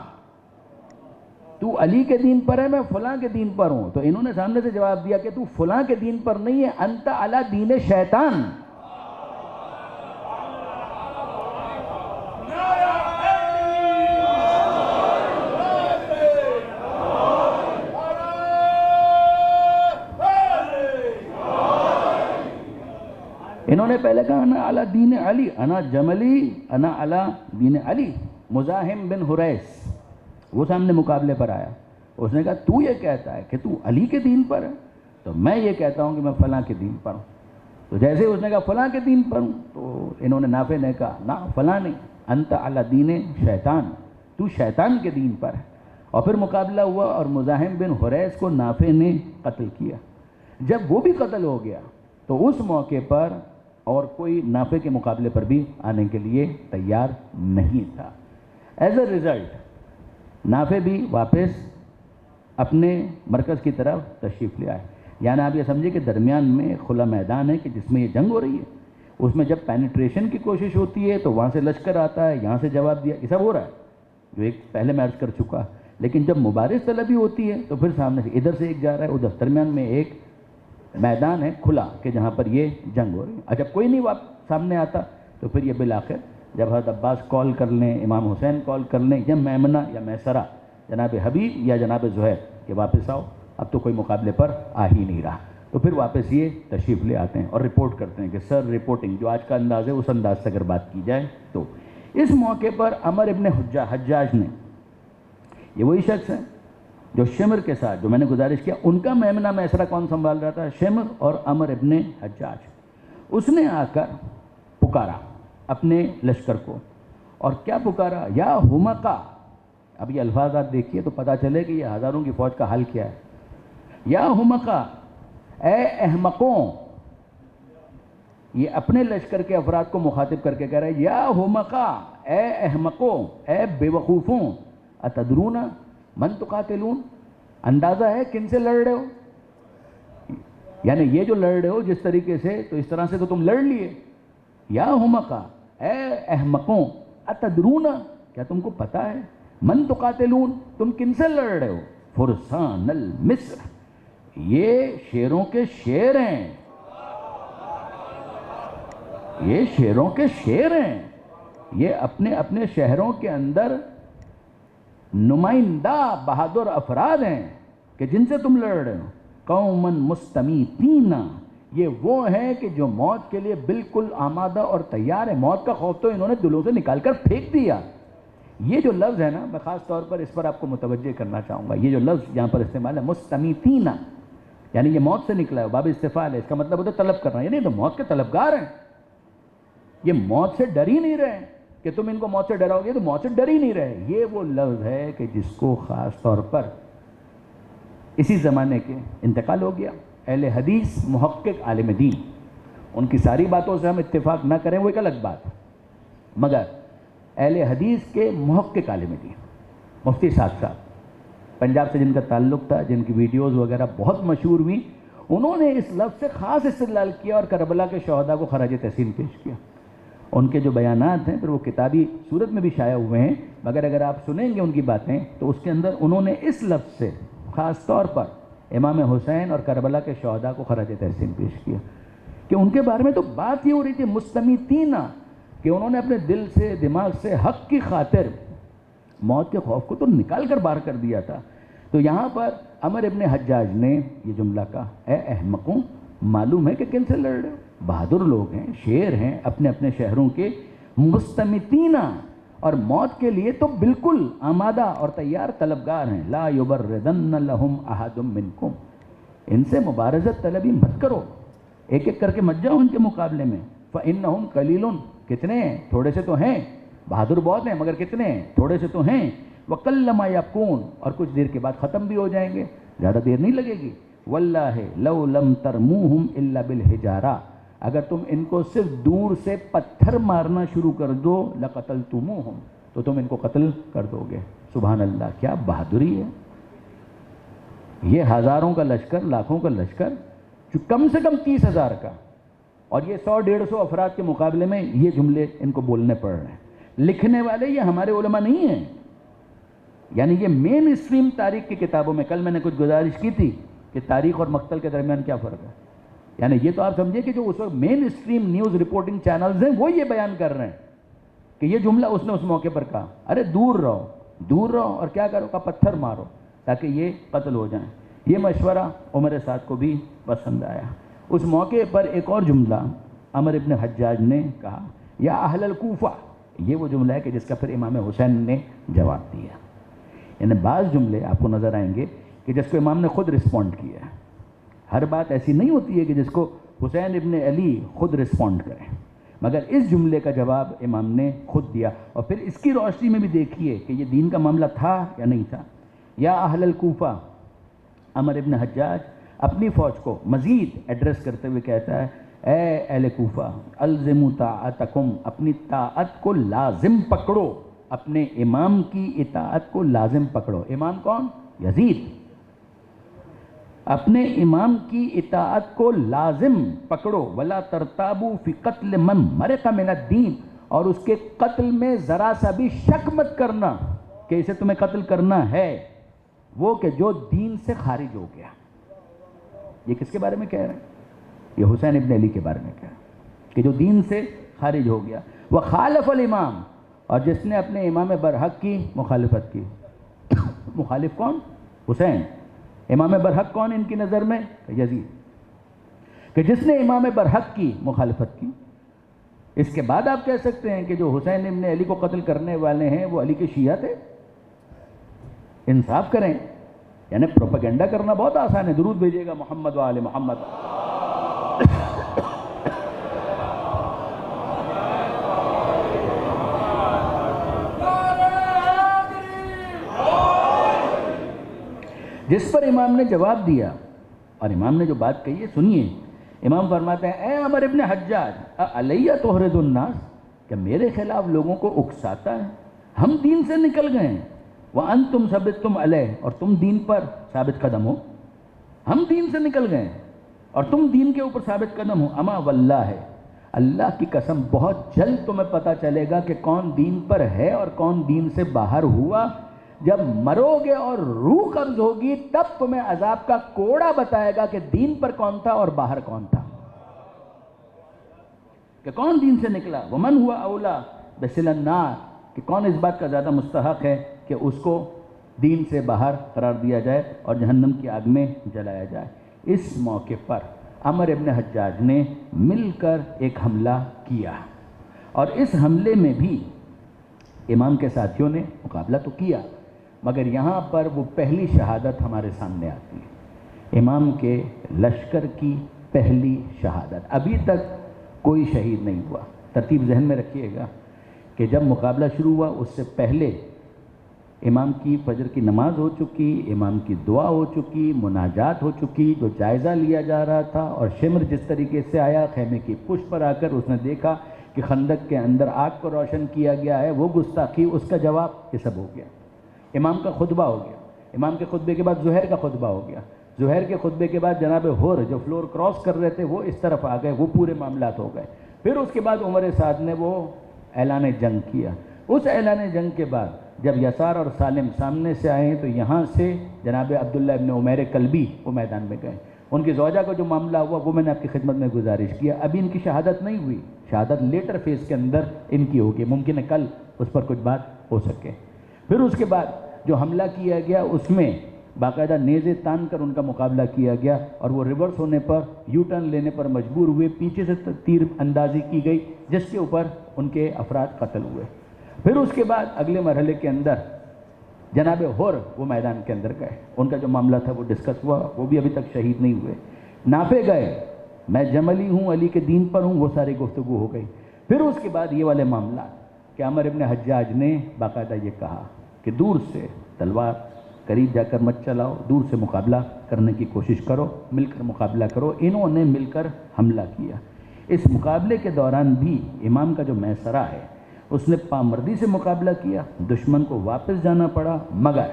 تو علی کے دین پر ہے، میں فلاں کے دین پر ہوں. تو انہوں نے سامنے سے جواب دیا کہ تو فلاں کے دین پر نہیں ہے، انت علی دین شیطان. انہوں نے پہلے کہا انا علی دین علی، انا جملی انا علی دین علی۔ مزاحم بن حریث وہ سامنے مقابلے پر آیا، اس نے کہا تو یہ کہتا ہے کہ تو علی کے دین پر ہے، تو میں یہ کہتا ہوں کہ میں فلاں کے دین پر ہوں۔ تو جیسے اس نے کہا فلاں کے دین پر ہوں، تو انہوں نے نافع نے کہا نا فلاں نہیں، انت علی دین شیطان، تو شیطان کے دین پر ہے۔ اور پھر مقابلہ ہوا اور مزاحم بن حریث کو نافع نے قتل کیا۔ جب وہ بھی قتل ہو گیا تو اس موقع پر اور کوئی نافع کے مقابلے پر بھی آنے کے لیے تیار نہیں تھا۔ ایز اے رزلٹ نافع بھی واپس اپنے مرکز کی طرف تشریف لے آئے۔ یعنی آپ یہ سمجھے کہ درمیان میں کھلا میدان ہے کہ جس میں یہ جنگ ہو رہی ہے، اس میں جب پینیٹریشن کی کوشش ہوتی ہے تو وہاں سے لشکر آتا ہے، یہاں سے جواب دیا، یہ سب ہو رہا ہے جو ایک پہلے میں عرض کر چکا۔ لیکن جب مبارز طلبی ہوتی ہے تو پھر سامنے سے ادھر سے ایک جا رہا ہے، ادھر درمیان میں ایک میدان ہے کھلا کہ جہاں پر یہ جنگ ہو رہی ہے۔ اور جب کوئی نہیں سامنے آتا تو پھر یہ بالآخر جب حضرت عباس کال کر لیں، امام حسین کال کر لیں، یا میمنہ یا میسرہ، جناب حبیب یا جناب زہیر کہ واپس آؤ، اب تو کوئی مقابلے پر آ ہی نہیں رہا، تو پھر واپس یہ تشریف لے آتے ہیں اور رپورٹ کرتے ہیں کہ سر رپورٹنگ، جو آج کا انداز ہے اس انداز سے اگر بات کی جائے تو اس موقع پر عمر ابن حجاج نے، یہ وہی شخص ہے جو شمر کے ساتھ، جو میں نے گزارش کیا ان کا میمنہ میسرہ کون سنبھال رہا تھا؟ شمر اور عمر ابن حجاج۔ اس نے آ کر پکارا اپنے لشکر کو، اور کیا پکارا؟ یا ہمقا۔ اب یہ الفاظ آپ دیکھیے تو پتہ چلے کہ یہ ہزاروں کی فوج کا حال کیا ہے۔ یا ہمقا، اے احمقوں، یہ اپنے لشکر کے افراد کو مخاطب کر کے کہہ رہا ہے یا ہمقا، اے احمقوں، اے بے وقوفوں، اتدرون من تقاتلون، اندازہ ہے کن سے لڑ رہے ہو؟ یعنی یہ جو لڑ رہے ہو جس طریقے سے، تو اس طرح سے تو تم لڑ لیے۔ یا ہمقا، اے احمقوں، اتدرون، کیا تم کو پتا ہے؟ من تقاتلون، تم کن سے لڑ رہے ہو؟ فرسان المصر، یہ شیروں کے شیر ہیں، یہ شیروں کے شیر ہیں، یہ اپنے اپنے شہروں کے اندر نمائندہ بہادر افراد ہیں کہ جن سے تم لڑ رہے ہو۔ قومن مستمیتین، یہ وہ ہیں کہ جو موت کے لیے بالکل آمادہ اور تیار ہے، موت کا خوف تو انہوں نے دلوں سے نکال کر پھینک دیا۔ یہ جو لفظ ہے نا، میں خاص طور پر اس پر آپ کو متوجہ کرنا چاہوں گا، یہ جو لفظ یہاں پر استعمال ہے مستمیتین، یعنی یہ موت سے نکلا ہے، باب استفعال ہے، اس کا مطلب ہوتا ہے طلب کرنا، یعنی تو موت کے طلبگار ہیں، یہ موت سے ڈر ہی نہیں رہے کہ تم ان کو موت سے ڈراؤ گے، تو موت سے ڈر ہی نہیں رہے۔ یہ وہ لفظ ہے کہ جس کو خاص طور پر اسی زمانے کے انتقال ہو گیا، اہل حدیث محقق عالم دین، ان کی ساری باتوں سے ہم اتفاق نہ کریں وہ ایک الگ بات ہے، مگر اہل حدیث کے محقق عالم دین مفتی صاحب پنجاب سے جن کا تعلق تھا، جن کی ویڈیوز وغیرہ بہت مشہور ہوئی، انہوں نے اس لفظ سے خاص استدلال کیا اور کربلا کے شہداء کو خراج تحسین پیش کیا۔ ان کے جو بیانات ہیں پھر وہ کتابی صورت میں بھی شائع ہوئے ہیں، مگر اگر آپ سنیں گے ان کی باتیں تو اس کے اندر انہوں نے اس لفظ سے خاص طور پر امام حسین اور کربلا کے شہداء کو خراج تحسین پیش کیا کہ ان کے بارے میں تو بات یہ ہو رہی تھی مستمیتین، کہ انہوں نے اپنے دل سے دماغ سے حق کی خاطر موت کے خوف کو تو نکال کر باہر کر دیا تھا۔ تو یہاں پر عمر ابن حجاج نے یہ جملہ کہا، اے احمقوں، معلوم ہے کہ کن سے لڑ رہے ہو، بہادر لوگ ہیں، شیر ہیں، اپنے اپنے شہروں کے مستمتین، اور موت کے لیے تو بالکل آمادہ اور تیار طلبگار ہیں۔ لا یبردن لہم احد منکم، ان سے مبارزت طلبی مت کرو، ایک ایک کر کے مت جاؤ ان کے مقابلے میں۔ فإنہم قلیل، کتنے ہیں؟ تھوڑے سے تو ہیں، بہادر بہت ہیں مگر کتنے ہیں؟ تھوڑے سے تو ہیں۔ وقلما یکون، اور کچھ دیر کے بعد ختم بھی ہو جائیں گے، زیادہ دیر نہیں لگے گی۔ واللہ لو لم ترموہم الا بالحجارہ، اگر تم ان کو صرف دور سے پتھر مارنا شروع کر دو، لقتلتموہم، تو تم ان کو قتل کر دو گے۔ سبحان اللہ، کیا بہادری ہے! یہ ہزاروں کا لشکر، لاکھوں کا لشکر، جو کم سے کم 30,000 کا، اور یہ 100-150 افراد کے مقابلے میں یہ جملے ان کو بولنے پڑ رہے ہیں۔ لکھنے والے یہ ہمارے علماء نہیں ہیں، یعنی یہ مین اسٹریم تاریخ کی کتابوں میں، کل میں نے کچھ گزارش کی تھی کہ تاریخ اور مقتل کے درمیان کیا فرق ہے، یعنی یہ تو آپ سمجھے کہ جو اس وقت مین اسٹریم نیوز رپورٹنگ چینلز ہیں وہ یہ بیان کر رہے ہیں کہ یہ جملہ اس نے اس موقع پر کہا، ارے دور رہو، دور رہو، اور کیا کرو، کا پتھر مارو تاکہ یہ قتل ہو جائیں۔ یہ مشورہ عمر سعد کو بھی پسند آیا۔ اس موقع پر ایک اور جملہ عمر ابن حجاج نے کہا یا اہل الکوفہ، یہ وہ جملہ ہے کہ جس کا پھر امام حسین نے جواب دیا. یعنی بعض جملے آپ کو نظر آئیں گے کہ جس کو امام نے خود رسپونڈ کیا ہے. ہر بات ایسی نہیں ہوتی ہے کہ جس کو حسین ابن علی خود رسپونڈ کریں، مگر اس جملے کا جواب امام نے خود دیا. اور پھر اس کی روشنی میں بھی دیکھیے کہ یہ دین کا معاملہ تھا یا نہیں تھا. یا اہل الکوفہ، عمر ابن حجاج اپنی فوج کو مزید ایڈریس کرتے ہوئے کہتا ہے اے اہل کوفہ الزموا طاعتکم، اپنی طاعت کو لازم پکڑو، اپنے امام کی اطاعت کو لازم پکڑو. امام کون؟ یزید. اپنے امام کی اطاعت کو لازم پکڑو. ولا ترتابوا فی قتل من مرق من الدین، اور اس کے قتل میں ذرا سا بھی شک مت کرنا کہ اسے تمہیں قتل کرنا ہے، وہ کہ جو دین سے خارج ہو گیا. یہ کس کے بارے میں کہہ رہے ہیں؟ یہ حسین ابن علی کے بارے میں کہہ رہے ہیں کہ جو دین سے خارج ہو گیا. وخالف الامام، اور جس نے اپنے امام برحق کی مخالفت کی. مخالف کون؟ حسین. امام برحق کون ان کی نظر میں؟ یزید. کہ جس نے امام برحق کی مخالفت کی، اس کے بعد آپ کہہ سکتے ہیں کہ جو حسین ابن علی کو قتل کرنے والے ہیں وہ علی کے شیعہ تھے؟ انصاف کریں. یعنی پروپیگنڈا کرنا بہت آسان ہے. درود بھیجیے گا محمد و آل محمد. جس پر امام نے جواب دیا اور امام نے جو بات کہی ہے سنیے. امام فرماتے ہیں اے عمر ابن حجاج علیہ تحرض الناس، کہ میرے خلاف لوگوں کو اکساتا ہے. ہم دین سے نکل گئے ہیں. وَأَنْتُمْ ثَبِتْتُمْ عَلَيْهِ، اور تم دین پر ثابت قدم ہو. ہم دین سے نکل گئے ہیں اور تم دین کے اوپر ثابت قدم ہو. اما واللہ، اللہ کی قسم بہت جلد تمہیں پتہ چلے گا کہ کون دین پر ہے اور کون دین سے باہر ہوا. جب مرو گے اور روح قبض ہوگی تب تمہیں عذاب کا کوڑا بتائے گا کہ دین پر کون تھا اور باہر کون تھا، کہ کون دین سے نکلا. ومن ہوا اولا بسل النار، کہ کون اس بات کا زیادہ مستحق ہے کہ اس کو دین سے باہر قرار دیا جائے اور جہنم کی آگ میں جلایا جائے. اس موقع پر عمر ابن حجاج نے مل کر ایک حملہ کیا، اور اس حملے میں بھی امام کے ساتھیوں نے مقابلہ تو کیا، مگر یہاں پر وہ پہلی شہادت ہمارے سامنے آتی ہے. امام کے لشکر کی پہلی شہادت. ابھی تک کوئی شہید نہیں ہوا. ترتیب ذہن میں رکھیے گا کہ جب مقابلہ شروع ہوا اس سے پہلے امام کی فجر کی نماز ہو چکی، امام کی دعا ہو چکی، مناجات ہو چکی، جو جائزہ لیا جا رہا تھا. اور شمر جس طریقے سے آیا خیمے کی پشت پر آ کر اس نے دیکھا کہ خندق کے اندر آگ کو روشن کیا گیا ہے، وہ گستاخی، اس کا جواب یہ سب ہو گیا. امام کا خطبہ ہو گیا. امام کے خطبے کے بعد زہیر کا خطبہ ہو گیا. زہیر کے خطبے کے بعد جناب حر جو فلور کراس کر رہے تھے وہ اس طرف آ گئے. وہ پورے معاملات ہو گئے. پھر اس کے بعد عمر سعد نے وہ اعلان جنگ کیا. اس اعلان جنگ کے بعد جب یسار اور سالم سامنے سے آئے ہیں تو یہاں سے جناب عبداللہ ابن عمیر کلبی وہ میدان میں گئے. ان کی زوجہ کا جو معاملہ ہوا وہ میں نے آپ کی خدمت میں گزارش کیا. ابھی ان کی شہادت نہیں ہوئی. شہادت لیٹر فیز کے اندر ان کی ہوگی. ممکن ہے کل اس پر کچھ بات ہو سکے. پھر اس کے بعد جو حملہ کیا گیا اس میں باقاعدہ نیزے تان کر ان کا مقابلہ کیا گیا اور وہ ریورس ہونے پر یو ٹرن لینے پر مجبور ہوئے. پیچھے سے تیر اندازی کی گئی جس کے اوپر ان کے افراد قتل ہوئے. پھر اس کے بعد اگلے مرحلے کے اندر جناب حر وہ میدان کے اندر گئے. ان کا جو معاملہ تھا وہ ڈسکس ہوا. وہ بھی ابھی تک شہید نہیں ہوئے. نافع گئے، میں جملی ہوں، علی کے دین پر ہوں، وہ ساری گفتگو ہو گئی. پھر اس کے بعد یہ والے معاملات کہ عمر ابن حجاج نے باقاعدہ یہ کہا کہ دور سے تلوار قریب جا کر مت چلاؤ، دور سے مقابلہ کرنے کی کوشش کرو، مل کر مقابلہ کرو. انہوں نے مل کر حملہ کیا. اس مقابلے کے دوران بھی امام کا جو میسرہ ہے اس نے پامردی سے مقابلہ کیا. دشمن کو واپس جانا پڑا، مگر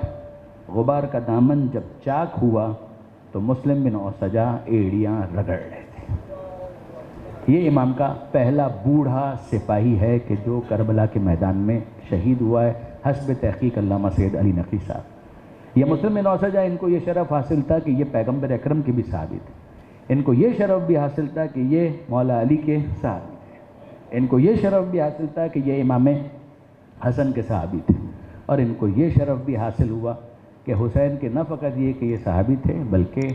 غبار کا دامن جب چاک ہوا تو مسلم بن اوسجا ایڑیاں رگڑ رہے تھے. یہ امام کا پہلا بوڑھا سپاہی ہے کہ جو کربلا کے میدان میں شہید ہوا ہے حسب تحقیق علامہ سید علی نقوی صاحب. یہ مسلم بن اوسجا، ان کو یہ شرف حاصل تھا کہ یہ پیغمبر اکرم کے بھی صحابی تھے. ان کو یہ شرف بھی حاصل تھا کہ یہ مولا علی کے صحابی تھے. ان کو یہ شرف بھی حاصل تھا کہ یہ امام حسن کے صحابی تھے. اور ان کو یہ شرف بھی حاصل ہوا کہ حسین کے نہ فقط یہ کہ یہ صحابی تھے بلکہ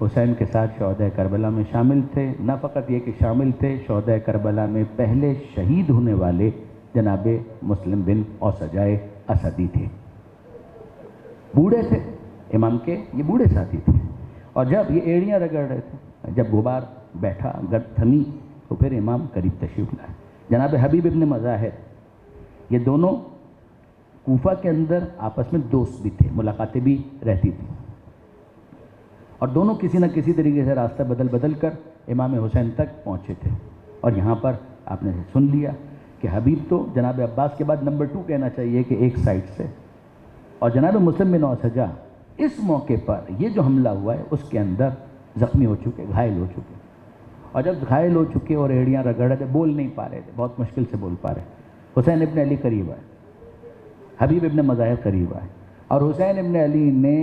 حسین کے ساتھ شہداء کربلا میں شامل تھے. نہ فقط یہ کہ شامل تھے، شہداء کربلا میں پہلے شہید ہونے والے جناب مسلم بن اوسجائے اسدی تھے. بوڑھے تھے امام کے، یہ بوڑھے ساتھی تھے. اور جب یہ ایڑیاں رگڑ رہے تھے، جب غبار بیٹھا، گرد تھمی، تو پھر امام قریب تشریف لائے. جناب حبیب ابن مظاہر، یہ دونوں کوفہ کے اندر آپس میں دوست بھی تھے، ملاقاتیں بھی رہتی تھیں، اور دونوں کسی نہ کسی طریقے سے راستہ بدل کر امام حسین تک پہنچے تھے. اور یہاں پر آپ نے سن لیا کہ حبیب تو جناب عباس کے بعد نمبر 2 کہنا چاہیے کہ ایک سائڈ سے، اور جناب مسلم بن اوسجا اس موقع پر یہ جو حملہ ہوا ہے اس کے اندر زخمی ہو چکے، گھائل ہو چکے. اور جب گھائل ہو چکے اور ایڑیاں رگڑ رہے تھے، بول نہیں پا رہے تھے، بہت مشکل سے بول پا رہے. حسین ابن علی قریب آئے، حبیب ابن مظاہر قریب آئے، اور حسین ابن علی نے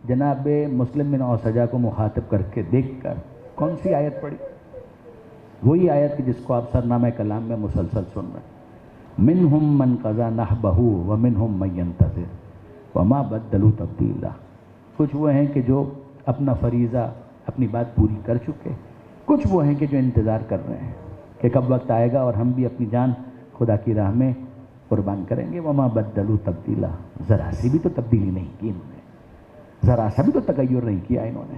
جناب مسلم بن اوسجا کو مخاطب کر کے دیکھ کر کون سی آیت پڑھی؟ وہی آیت کہ جس کو آپ سرنامہ کلام میں مسلسل سن رہے ہیں، منہم من قضا نحبہ ومنہم من ینتظر وما بدلوا تبدیلا. کچھ وہ ہیں کہ جو اپنا فریضہ، اپنی بات پوری کر چکے، کچھ وہ ہیں کہ جو انتظار کر رہے ہیں کہ کب وقت آئے گا اور ہم بھی اپنی جان خدا کی راہ میں قربان کریں گے. وما بدلوا تبدیلا، ذرا سی بھی تو تبدیلی نہیں کی انہوں نے، ذرا سا بھی تو تغیر نہیں کیا انہوں نے.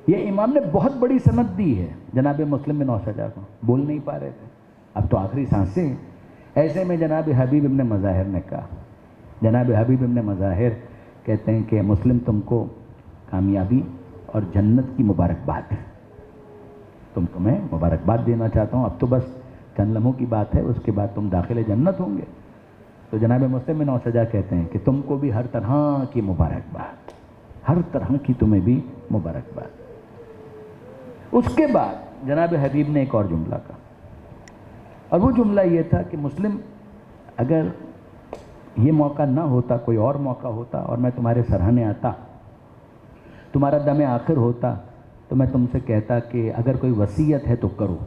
یہ امام نے بہت بڑی سند دی ہے جناب مسلم بن اوسجا کو، بول نہیں پا رہے تھے، اب تو آخری سانسیں. ایسے میں جناب حبیب ابن مظاہر نے کہا، جناب حبیب ابن مظاہر کہتے ہیں کہ مسلم تم کو کامیابی اور جنت کی مبارکباد، تمہیں مبارکباد دینا چاہتا ہوں. اب تو بس چند لمحوں کی بات ہے، اس کے بعد تم داخل جنت ہوں گے. تو جناب مسلم بن اوسجا کہتے ہیں کہ تم کو بھی ہر طرح کی مبارکباد، ہر طرح کی تمہیں بھی مبارکباد. اس کے بعد جناب حبیب نے ایک اور جملہ کہا، اور وہ جملہ یہ تھا کہ مسلم، اگر یہ موقع نہ ہوتا، کوئی اور موقع ہوتا اور میں تمہارے سرہانے آتا، تمہارا دم آخر ہوتا، تو میں تم سے کہتا کہ اگر کوئی وصیت ہے تو کرو،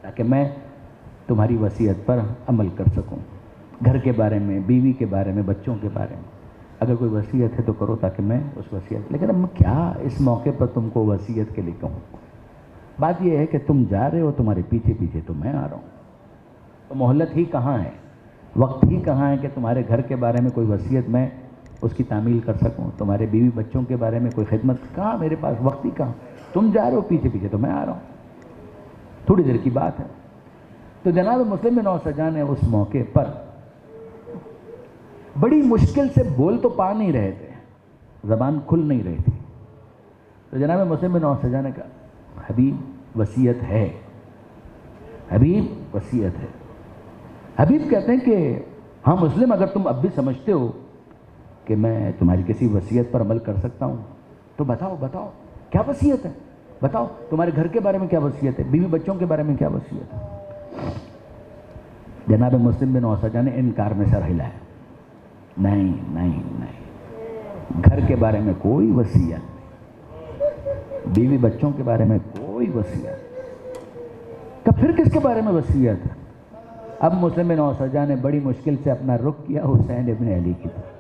تاکہ میں تمہاری وصیت پر عمل کر سکوں. گھر کے بارے میں، بیوی کے بارے میں، بچوں کے بارے میں اگر کوئی وصیت ہے تو کرو تاکہ میں اس وصیت. لیکن اب کیا اس موقع پر تم کو وصیت کے لیے کہوں؟ بات یہ ہے کہ تم جا رہے ہو، تمہارے پیچھے پیچھے تو میں آ رہا ہوں. تو مہلت ہی کہاں ہے، وقت ہی کہاں ہے کہ تمہارے گھر کے بارے میں کوئی وصیت میں اس کی تعمیل کر سکوں، تمہارے بیوی بچوں کے بارے میں کوئی خدمت؟ کہاں میرے پاس وقت ہی کہاں. تم جا رہے ہو پیچھے پیچھے تو میں آ رہا ہوں، تھوڑی دیر کی بات ہے. تو جناب مسلم بن اوسجا نے اس موقع پر بڑی مشکل سے، بول تو پا نہیں رہے تھے، زبان کھل نہیں رہی تھی، تو جناب مسلم بن اوسجا نے کہا حبیب وصیت ہے، حبیب وصیت ہے. حبیب کہتے ہیں کہ ہاں مسلم، اگر تم اب بھی سمجھتے ہو کہ میں تمہاری کسی وصیت پر عمل کر سکتا ہوں تو بتاؤ کیا وصیت ہے، بتاؤ تمہارے گھر کے بارے میں کیا وصیت ہے، بیوی بچوں کے بارے میں کیا وصیت ہے. جناب مسلم بن اوسجا نے انکار میں سر ہلایا، نہیں، گھر کے بارے میں کوئی وصیت نہیں، بیوی بچوں کے بارے میں کوئی وصیت. تو پھر کس کے بارے میں وصیت ہے؟ اب مسلم بن اوسجا نے بڑی مشکل سے اپنا رخ کیا حسین ابن علی کی طرف.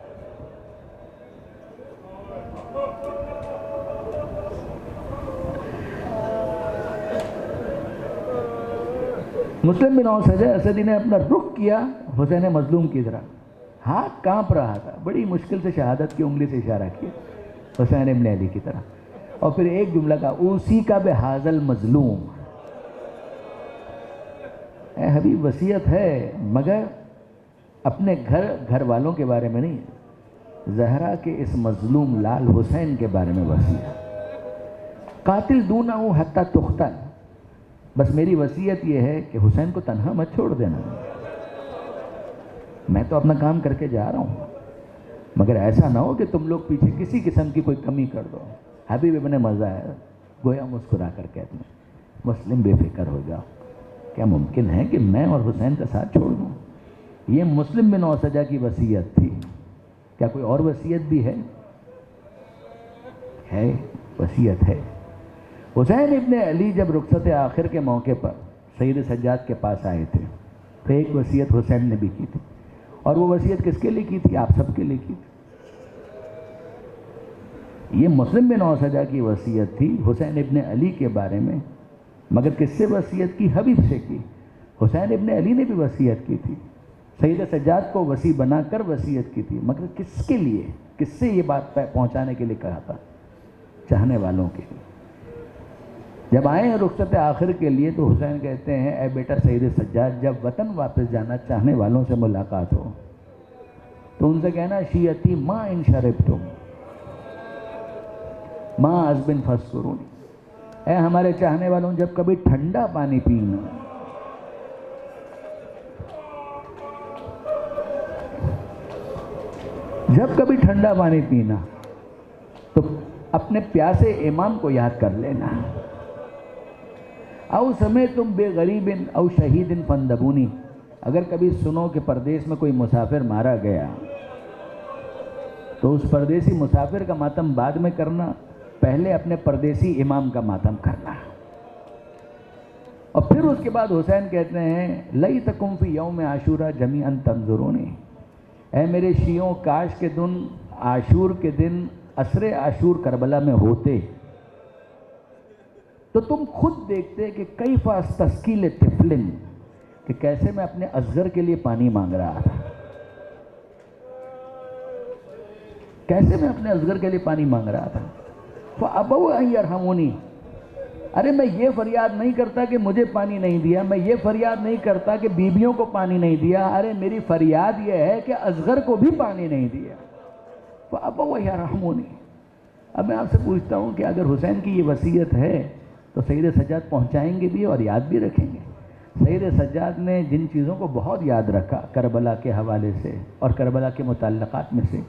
مسلم بن اوسجا اسدی نے اپنا رخ کیا حسین مظلوم کی طرف، ہاتھ کانپ رہا تھا، بڑی مشکل سے شہادت کی انگلی سے اشارہ کیا حسین ابن علی کی طرف، اور پھر ایک جملہ کہا اوصی کا بہذا المظلوم. اے حبیب وصیت ہے، مگر اپنے گھر والوں کے بارے میں نہیں، زہرا کے اس مظلوم لال حسین کے بارے میں وصیت. قاتل دونہ حتی تقتل، بس میری وصیت یہ ہے کہ حسین کو تنہا مت چھوڑ دینا، میں تو اپنا کام کر کے جا رہا ہوں، مگر ایسا نہ ہو کہ تم لوگ پیچھے کسی قسم کی کوئی کمی کر دو. حبیب ابن مظاہر گویا مسکرا کر کہتے ہیں مسلم بے فکر ہو جاؤ، کیا ممکن ہے کہ میں اور حسین کا ساتھ چھوڑ دوں؟ یہ مسلم بن اوسجا کی وصیت تھی، کیا کوئی اور وصیت بھی ہے؟ وصیت ہے. حسین ابن علی جب رخصت آخر کے موقع پر سید سجاد کے پاس آئے تھے تو ایک وصیت حسین نے بھی کی تھی، اور وہ وصیت کس کے لیے کی تھی؟ آپ سب کے لیے کی تھی. یہ مسلم بن اوسجہ کی وصیت تھی حسین ابن علی کے بارے میں، مگر کس سے وصیت کی؟ حبیب سے کی۔ حسین ابن علی نے بھی وصیت کی تھی، سید سجاد کو وصی بنا کر وصیت کی تھی، مگر کس کے لیے؟ کس سے یہ بات پہنچانے کے لیے کہا تھا؟ چاہنے والوں کے لیے۔ جب آئے ہیں رخصت آخر کے لیے تو حسین کہتے ہیں اے بیٹا سید سجاد، جب وطن واپس جانا چاہنے والوں سے ملاقات ہو تو ان سے کہنا شیعتی ما ان شربتم ما عذب فاذکرونی، اے ہمارے چاہنے والوں جب کبھی ٹھنڈا پانی پینا، جب کبھی ٹھنڈا پانی پینا تو اپنے پیاسے امام کو یاد کر لینا۔ او سمعتم بے غریب او شہید فندبونی، اگر کبھی سنو کہ پردیس میں کوئی مسافر مارا گیا تو اس پردیسی مسافر کا ماتم بعد میں کرنا، پہلے اپنے پردیسی امام کا ماتم کرنا۔ اور پھر اس کے بعد حسین کہتے ہیں لیتکم فی یوم عاشورا جمیعا تنظرونی، اے میرے شیعوں کاش کے دن عاشور کے دن عصر عاشور کربلا میں ہوتے تو تم خود دیکھتے کہ کیف استسقی لطفل، کہ کیسے میں اپنے اصغر کے لیے پانی مانگ رہا تھا، کیسے میں اپنے اصغر کے لیے پانی مانگ رہا تھا۔ فَأَبَوْا أَن يَرْحَمُونِي، ارے میں یہ فریاد نہیں کرتا کہ مجھے پانی نہیں دیا، میں یہ فریاد نہیں کرتا کہ بیویوں کو پانی نہیں دیا، ارے میری فریاد یہ ہے کہ اصغر کو بھی پانی نہیں دیا۔ فَأَبَوْا أَن يَرْحَمُونِي۔ اب میں آپ سے پوچھتا ہوں کہ اگر حسین کی یہ وصیت ہے تو سید سجاد پہنچائیں گے بھی اور یاد بھی رکھیں گے؟ سید سجاد نے جن چیزوں کو بہت یاد رکھا کربلا کے حوالے سے اور کربلا کے متعلقات میں سے،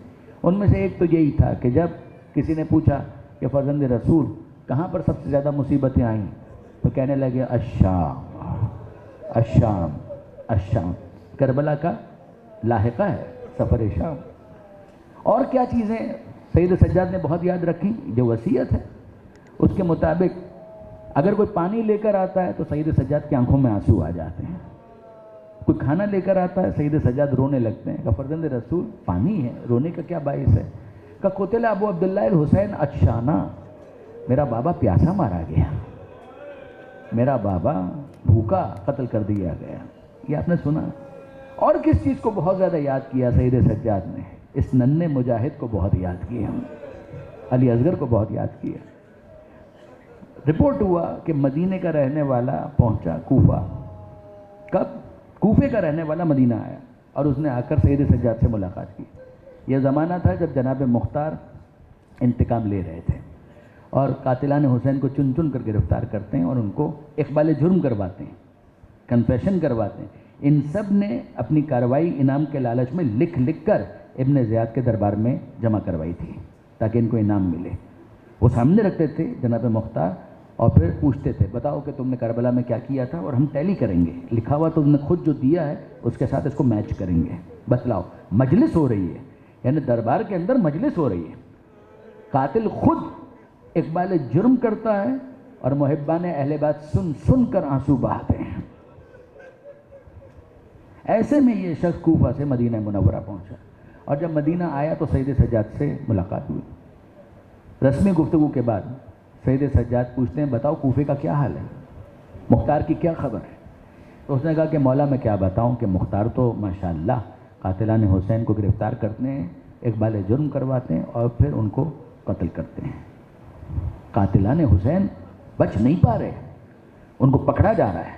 ان میں سے ایک تو یہی تھا کہ جب کسی نے پوچھا کہ فرزند رسول کہاں پر سب سے زیادہ مصیبتیں آئیں تو کہنے لگے الشام الشام الشام، کربلا کا لاحقہ ہے سفر شام۔ اور کیا چیزیں سید سجاد نے بہت یاد رکھی؟ جو وصیت ہے اس کے مطابق اگر کوئی پانی لے کر آتا ہے تو سید سجاد کی آنکھوں میں آنسو آ جاتے ہیں، کوئی کھانا لے کر آتا ہے سید سجاد رونے لگتے ہیں کہ فرزند رسول پانی ہے، رونے کا کیا باعث ہے؟ کہ قتل ابو عبداللہ الحسین عطشانا، میرا بابا پیاسا مارا گیا، میرا بابا بھوکا قتل کر دیا گیا۔ یہ آپ نے سنا؟ اور کس چیز کو بہت زیادہ یاد کیا سید سجاد نے؟ اس ننھے مجاہد کو بہت یاد کیا، علی اصغر کو بہت یاد کیا۔ رپورٹ ہوا کہ مدینہ کا رہنے والا پہنچا کوفہ، کب؟ کوفے کا رہنے والا مدینہ آیا اور اس نے آ کر سید سجاد سے ملاقات کی۔ یہ زمانہ تھا جب جناب مختار انتقام لے رہے تھے اور قاتلان حسین کو چن چن کر گرفتار کرتے ہیں اور ان کو اقبال جرم کرواتے ہیں، کنفیشن کرواتے ہیں۔ ان سب نے اپنی کارروائی انعام کے لالچ میں لکھ لکھ کر ابن زیاد کے دربار میں جمع کروائی تھی تاکہ ان کو انعام ملے۔ وہ سامنے رکھتے تھے جناب مختار اور پھر پوچھتے تھے بتاؤ کہ تم نے کربلا میں کیا کیا تھا اور ہم ٹیلی کریں گے، لکھا ہوا تم نے خود جو دیا ہے اس کے ساتھ اس کو میچ کریں گے، بتلاؤ۔ مجلس ہو رہی ہے، یعنی دربار کے اندر مجلس ہو رہی ہے، قاتل خود اقبال جرم کرتا ہے اور محبان اہل بیت سن سن کر آنسو بہاتے ہیں۔ ایسے میں یہ شخص کوفہ سے مدینہ منورہ پہنچا اور جب مدینہ آیا تو سید سجاد سے ملاقات ہوئی۔ رسمی گفتگو کے بعد سید سجاد پوچھتے ہیں بتاؤ کوفے کا کیا حال ہے، مختار کی کیا خبر ہے؟ تو اس نے کہا کہ مولا میں کیا بتاؤں کہ مختار تو ماشاءاللہ قاتلان حسین کو گرفتار کرتے ہیں، اقبال جرم کرواتے ہیں اور پھر ان کو قتل کرتے ہیں۔ قاتلان حسین بچ نہیں پا رہے، ان کو پکڑا جا رہا ہے۔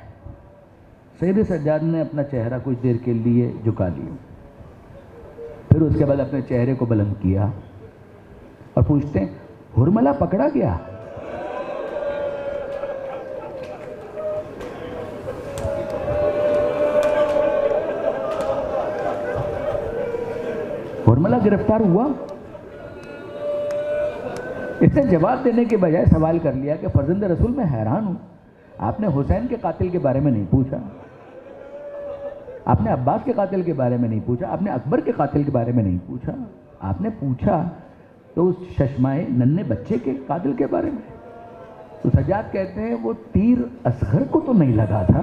سید سجاد نے اپنا چہرہ کچھ دیر کے لیے جھکا لیا، پھر اس کے بعد اپنے چہرے کو بلند کیا اور پوچھتے ہیں ہرملہ پکڑا گیا؟ ہرملہ گرفتار ہوا؟ اس نے جواب دینے کے بجائے سوال کر لیا کہ فرزند رسول میں حیران ہوں، آپ نے حسین کے قاتل کے بارے میں نہیں پوچھا، آپ نے عباس کے قاتل کے بارے میں نہیں پوچھا، آپ نے اکبر کے قاتل کے بارے میں نہیں پوچھا، آپ نے پوچھا تو اس ششمائے ننھے بچے کے قاتل کے بارے میں۔ تو سجاد کہتے ہیں وہ تیر اصغر کو تو نہیں لگا تھا۔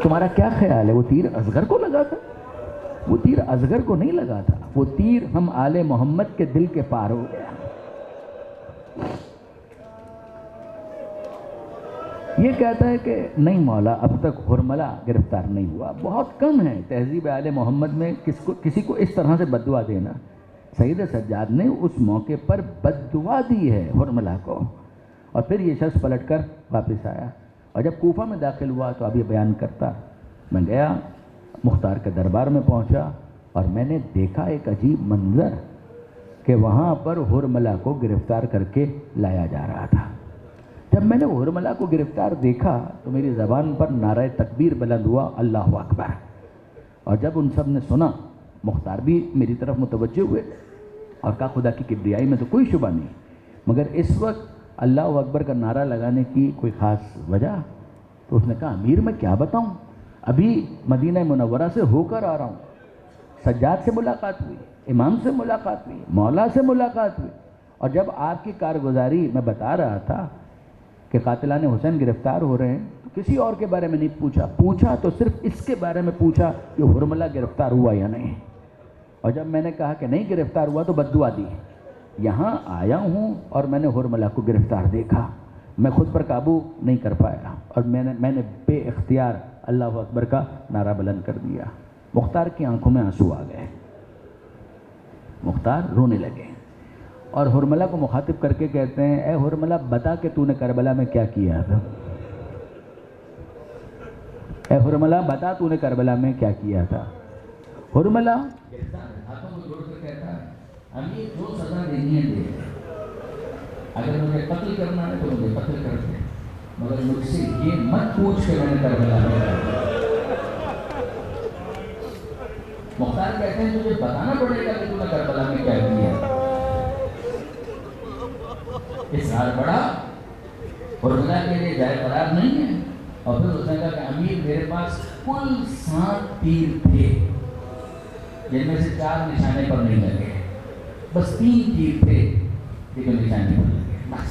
تمہارا کیا خیال ہے وہ تیر اصغر کو لگا تھا؟ وہ تیر اصغر کو نہیں لگا تھا، وہ تیر ہم آل محمد کے دل کے پار ہو گیا۔ یہ کہتا ہے کہ نہیں مولا اب تک حرملہ گرفتار نہیں ہوا، بہت کم ہے تہذیب آل محمد میں کسی کو اس طرح سے بددعا دینا۔ سید سجاد نے اس موقع پر بددعا دی ہے حرملہ کو، اور پھر یہ شخص پلٹ کر واپس آیا، اور جب کوفہ میں داخل ہوا تو اب یہ بیان کرتا، میں گیا مختار کے دربار میں پہنچا اور میں نے دیکھا ایک عجیب منظر کہ وہاں پر حرملہ کو گرفتار کر کے لایا جا رہا تھا۔ جب میں نے حرملہ کو گرفتار دیکھا تو میری زبان پر نعرہ تکبیر بلند ہوا، اللہ اکبر، اور جب ان سب نے سنا مختار بھی میری طرف متوجہ ہوئے اور کہا خدا کی کبریائی میں تو کوئی شبہ نہیں، مگر اس وقت اللہ اکبر کا نعرہ لگانے کی کوئی خاص وجہ؟ تو اس نے کہا امیر میں کیا بتاؤں، ابھی مدینہ منورہ سے ہو کر آ رہا ہوں، سجاد سے ملاقات ہوئی، امام سے ملاقات ہوئی، مولا سے ملاقات ہوئی، اور جب آپ کی کارگزاری میں بتا رہا تھا کہ قاتلان حسین گرفتار ہو رہے ہیں تو کسی اور کے بارے میں نہیں پوچھا تو صرف اس کے بارے میں پوچھا کہ حرملہ گرفتار ہوا یا نہیں، اور جب میں نے کہا کہ نہیں گرفتار ہوا تو بددعا دی۔ یہاں آیا ہوں اور میں نے حرملہ کو گرفتار دیکھا، میں خود پر قابو نہیں کر پایا اور میں نے بے اختیار اللہ اکبر کا نعرہ بلند کر دیا۔ مختار کی آنکھوں میں آنسو آ گئے، مختار رونے لگے، اور حرملہ کو مخاطب کر کے کہتے ہیں اے حرملہ بتا کہ تو نے کربلا میں کیا کیا تھا، اے حرملہ بتا تو نے کربلا میں کیا کیا تھا۔ حرملہ ہاتھوں کو جوڑ کر کہتا ہے امیر جو سزا دینی ہے دے، اگر مجھے قتل کرنا ہے تو مجھے قتل کر دے، مگر مجھ سے یہ مت پوچھ کہ میں نے کربلا میں کیا کیا۔ مختار کہتے ہیں تجھے بتانا پڑے گا کہ تو نے کربلا میں کیا کیا۔ اصرار بڑا حرملہ کے لیے جائے قرار نہیں ہے، اور پھر اس نے کہا کہ امیر میرے پاس کل 7 تیر تھے جن میں سے 4 نشانے پر نہیں لگے، بس 3 تیر تھے جو نشانے پر لگے، بس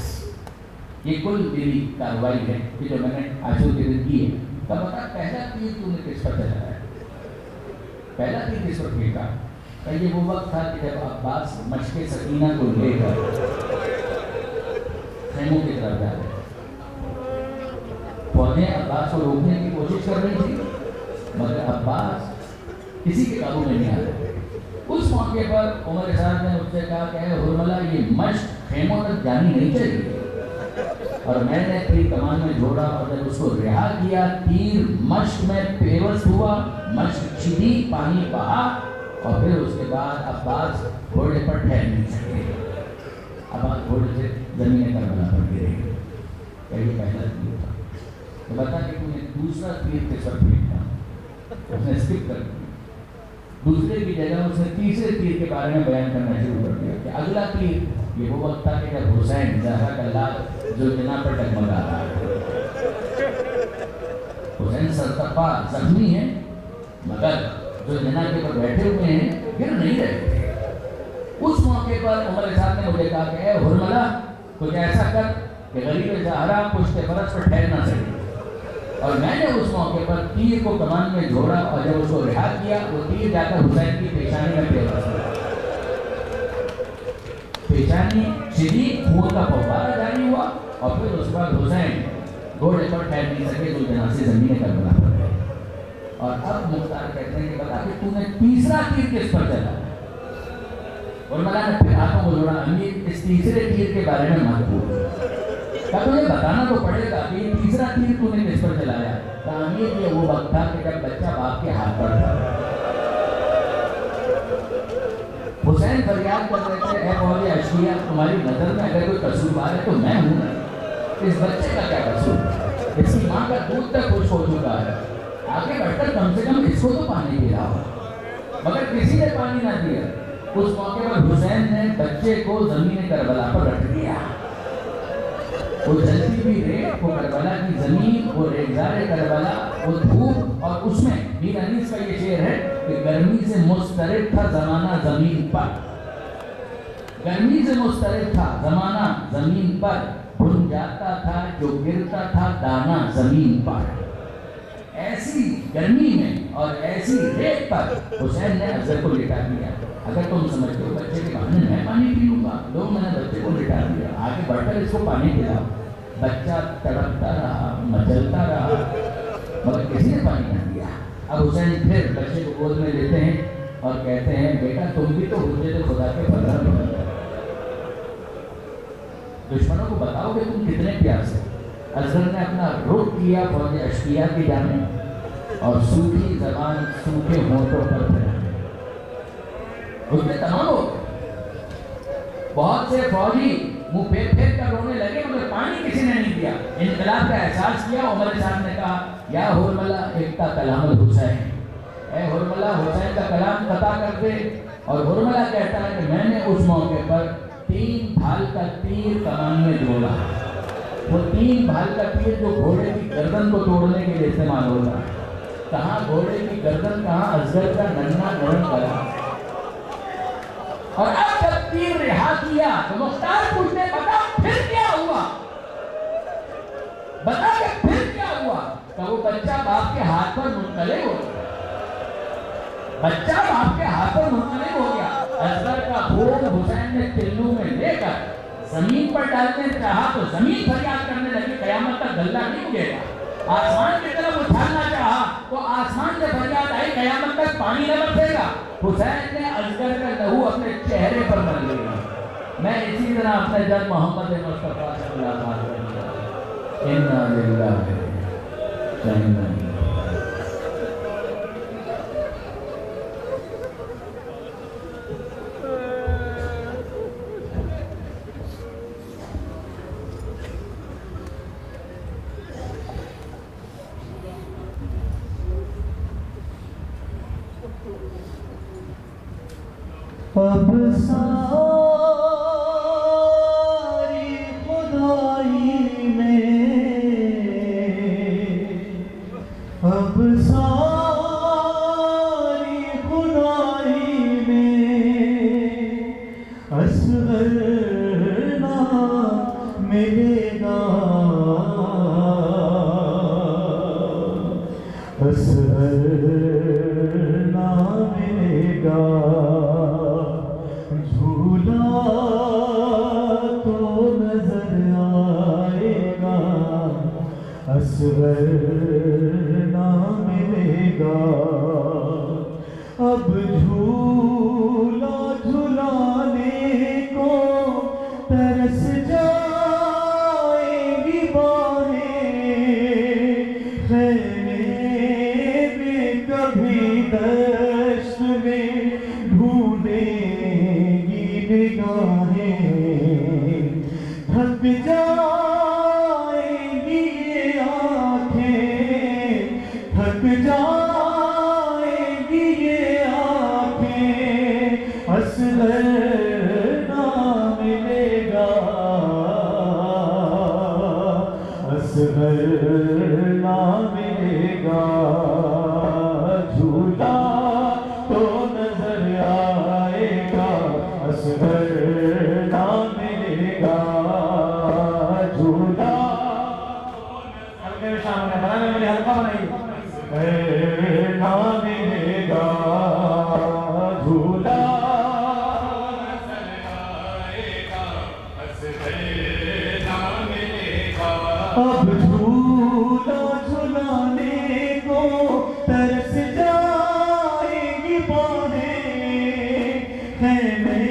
یہ کل میری کارروائی ہے کہ جو میں نے عاشور کے دن کی ہے۔ تب بتا پہلا تیر تو نے کس پر چلایا، پہلا تیر کس پر پھینکا؟ کہ یہ وہ وقت تھا کہ جب عباس مشق سکینہ کو لے کر خیموں کی طرف جا رہے، فوجیں عباس کو روکنے کی کوشش کر رہی تھی مگر عباس کسی کے قابو میں نہیں آ رہے۔ اس موقع پر عمر صاحب نے مجھ سے کہا کہ حرملہ یہ مشق خیموں تک جانی نہیں چاہیے، اور میں نے تیر کمان میں جوڑا اور جب اس کو رہا کیا تیر مشق میں پیوست ہوا، مشق چھڑی، پانی بہا، اور پھر اس کے بعد عباس گھوڑے پر ٹھہر نہیں سکے، عباس گھوڑے سے زمین کربلا پر گرے۔ کہ یہ پہلا تیر تھا، تو بتا کہ تو نے دوسرا تیر کس پر پھینکا، اس نے اسکپ کر دیا، دوسرے کی جگہ اس نے تیسرے تیر کے بارے میں بیان کرنا شروع کر دیا کہ اگلا تیر یہ وہ وقت تھا کہ جب حسین زہرا کا لال جو جنا پر ڈگمگا رہا ہے، حسین سرتپا زخمی ہے مگر جو جنا کے اوپر بیٹھے ہوئے ہیں گر نہیں رہے تھے۔ اس موقع پر عمر صاحب نے مجھے کہا کہ اے حرملہ کچھ ایسا کر کہ غریب زہرا پشت فرس پر ٹھہر نہ سکے، اور میں نے اس موقع پر تیر کو کمان میں جوڑا اور جب اس کو رہا کیا وہ تیر جا کر حسین کی پیشانی میں پیوست ہوا، پیشانی چھری، خون کا فوارہ جاری ہوا، اور پھر اس بعد حسین گھوڑے پر ٹھہر نہیں سکے تو جنازے زمین کربلا پر گئے۔ اور اب مختار کہتے ہیں کہ بتا کہ تو نے تیسرا تیر کس پر چلا، اور مولا نے پھر ہاتھوں کو جوڑا امیر اس تیسرے تیر کے بارے میں مت پوچھ، کہ تجھے بتانا تو پڑے گا کہ یہ تیسرا تیر تو نے کس پر چلایا۔ تعمیر یہ وہ وقت تھا کہ جب بچہ باپ کے ہاتھ پر تھا، حسین فریاد کر رہے تھے اے فوج اشقیاء تمہاری نظر میں اگر کوئی قصوروار ہے تو میں ہوں، اس بچے کا کیا قصور، اس کی ماں کا دودھ تک خشک ہو چکا ہے، آگے بڑھ کر کم سے کم اس کو تو پانی پلا ہو، مگر کسی نے پانی نہ دیا۔ اس موقع پر حسین نے بچے کو زمین کربلا پر رکھ دیا، وہ جلتی بھی ریت، وہ کربلا کی زمین، وہ ریگزار کربلا، وہ دھوپ، اور اس میں میر انیس کا یہ شعر ہے کہ گرمی سے مضطرب تھا زمانہ زمین پر، گرمی سے مضطرب تھا زمانہ زمین پر، بھن جاتا تھا جو گرتا تھا دانا زمین پر۔ ایسی گرمی میں اور ایسی ریت پر حسین نے اصغر کو لٹا دیا. اگر تم سمجھتے ہو بچے کے بہانے میں پانی پی لوں گا، لوگ میں نے بچے کو لٹا دیا، آگے بڑھ کر اس کو پانی پلاؤ. بچہ تڑپتا رہا، مچلتا رہا، مگر کسی نے پانی نہ دیا. اب حسین پھر بچے کو گود میں لیتے ہیں اور کہتے ہیں بیٹا تم بھی تو حجت خدا کے پدر ہو، دشمنوں کو بتاؤ کہ تم کتنے پیاسے. اصغر نے اپنا رخ کیا فوج اشقیاء کی جانب اور سوکھی زبان سوکھے ہونٹوں پر پھیلا. اس میں تمام ہو گئے. بہت سے فوجی منہ پھیر پھیر کر رونے لگے مگر پانی کسی نے نہیں دیا. انقلاب کا احساس کیا. عمر صاحب نے کہا یا حرملہ ایکتا کلام الحسین، اے حرملہ حسین کا کلام قطع کر دے. اور حرملہ کہتا ہے کہ میں نے اس موقع پر 3 بھال کا تیر کمان میں جوڑا. وہ 3 بھال کا تیر جو گھوڑے کی گردن کو توڑنے کے لیے استعمال ہوتا، کہاں گھوڑے کی گردن کہاں اصغر کا ننھا نرم گلا. اور اب جب تیر رہا کیا تو مختار پوچھتے بتا پھر کیا ہوا، بتا کہ پھر کیا ہوا. کہ وہ بچہ باپ کے ہاتھ پر منقلب ہو گیا. بچہ باپ کے ہاتھ پر منقلب ہو گیا. اصغر کا خون حسین نے تلو میں لے کر زمین پر ڈالنے چاہا تو زمین فریاد کرنے لگی قیامت تک گلہ نہیں اگے گا. آسمان کی طرف اچھالنا چاہا تو آسمان سے فریاد آئی قیامت تک پانی نہ برسے گا. حسین نے اصغر کا لہو اپنے چہرے پر مل لیا. میں اسی طرح اپنے جد محمد مصطفیٰ صلی اللہ علیہ وسلم انا للہ و انا الیہ. اب ساری خدائی میں، اب ساری خدائی میں اصغر نہ ملے گا، اصغر نہ ملے گا. تو نظر آئے گا، اصغر نہ ملے گا. اب جھولا جھلانے کو ترس جائیں گی باہیں، خیمے میں کبھی دشت میں ڈھونڈیں نگاہیں. تھک جائیں گی یہ آنکھیں، تھک جائیں گی یہ آنکھیں، اصغر نہ ملے گا، اصغر نہ ملے گا. جھولا تو نظر آئے گا، اصغر نہ ملے گا. جھولا نہ ملے گا، جھولا اب جھولا جھلانے کو ترس جائیں گی باہیں، خیمے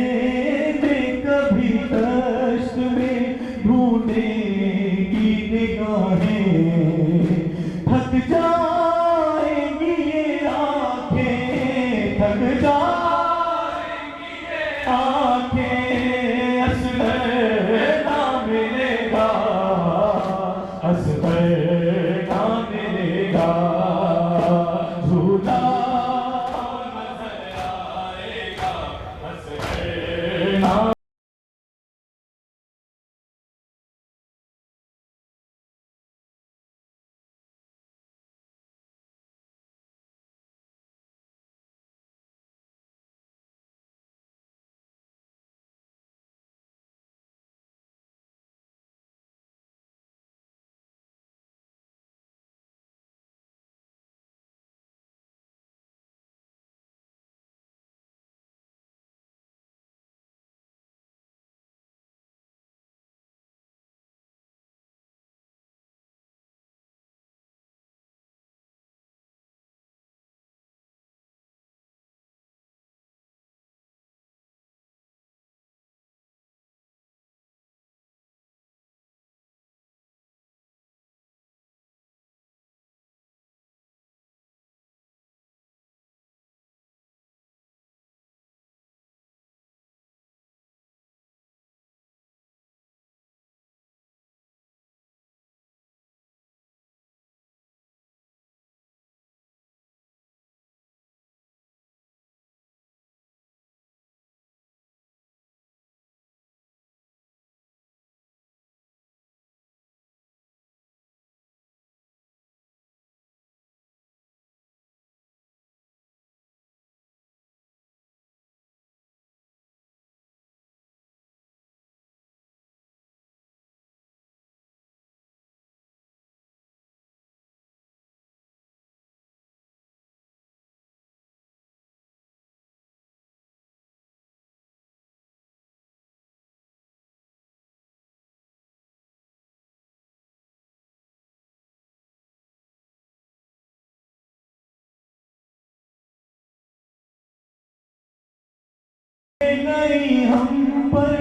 گئی ہم پر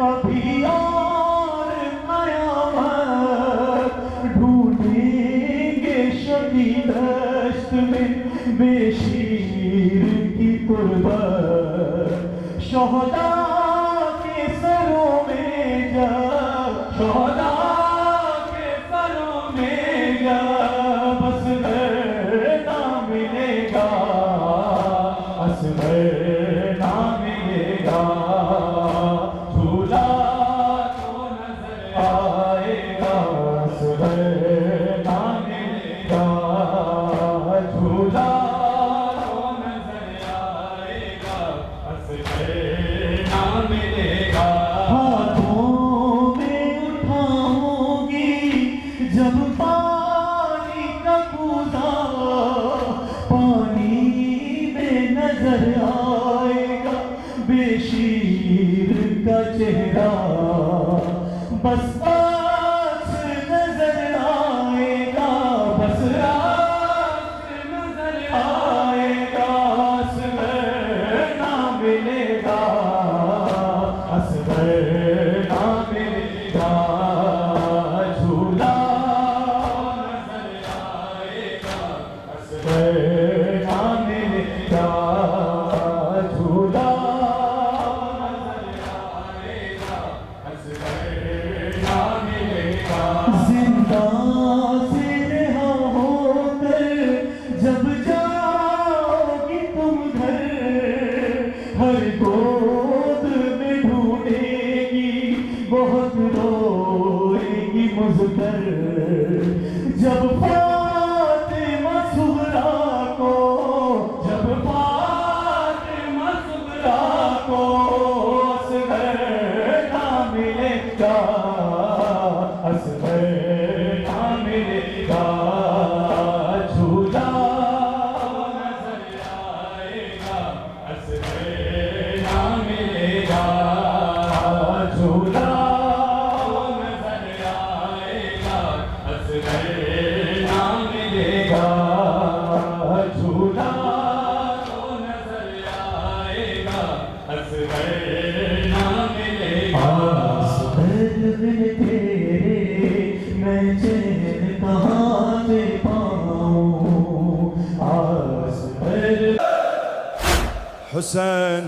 ابھی اور قیامت، ڈھونڈیں گے شبی دشت میں بے شیر کی تربت، شہداء کے سروں میں جب، شہداء کے سروں میں جب اصغر نہ ملے گا، اصغر نہ ملے گا، جھولا تو نظر آئے گا، اصغر نہ ملے گا، جھولا تو نظر آئے گا، اصغر نہ ملے گا، ہاتھوں میں اٹھاؤں گی جب پانی کا کوزہ، پانی میں نظر آئے گا بے شیر کا چہرہ، بس آج نظر آئے گا، بس آج نظر آئے گا، اصغر نہ ملے گا، اصغر نہ ملے گا، جھولا نظر آئے گا، اصغر نہ ملے گا، جھولا نظر آئے گا، اصغر نہ ملے گا، زندہ سے رہا ہو کر جب جاؤ گی تم گھر، ہر گود میں ڈھونڈے گی بہت روئے گی مضطر، جب فاطمہ صغریٰ کو، جب فاطمہ صغریٰ کو اصغر نہ ملے گا، اصغر نہ ملے گا، جھولا نظر آئے گا، اصغر نہ ملے گا، جھولا نظر آئے گا، اصغر نہ ملے گا، جھولا نظر آئے گا، اصغر نہ ملے گا، اصغر بن تیرے میں چین کہاں سے پاؤں، اصغر حسین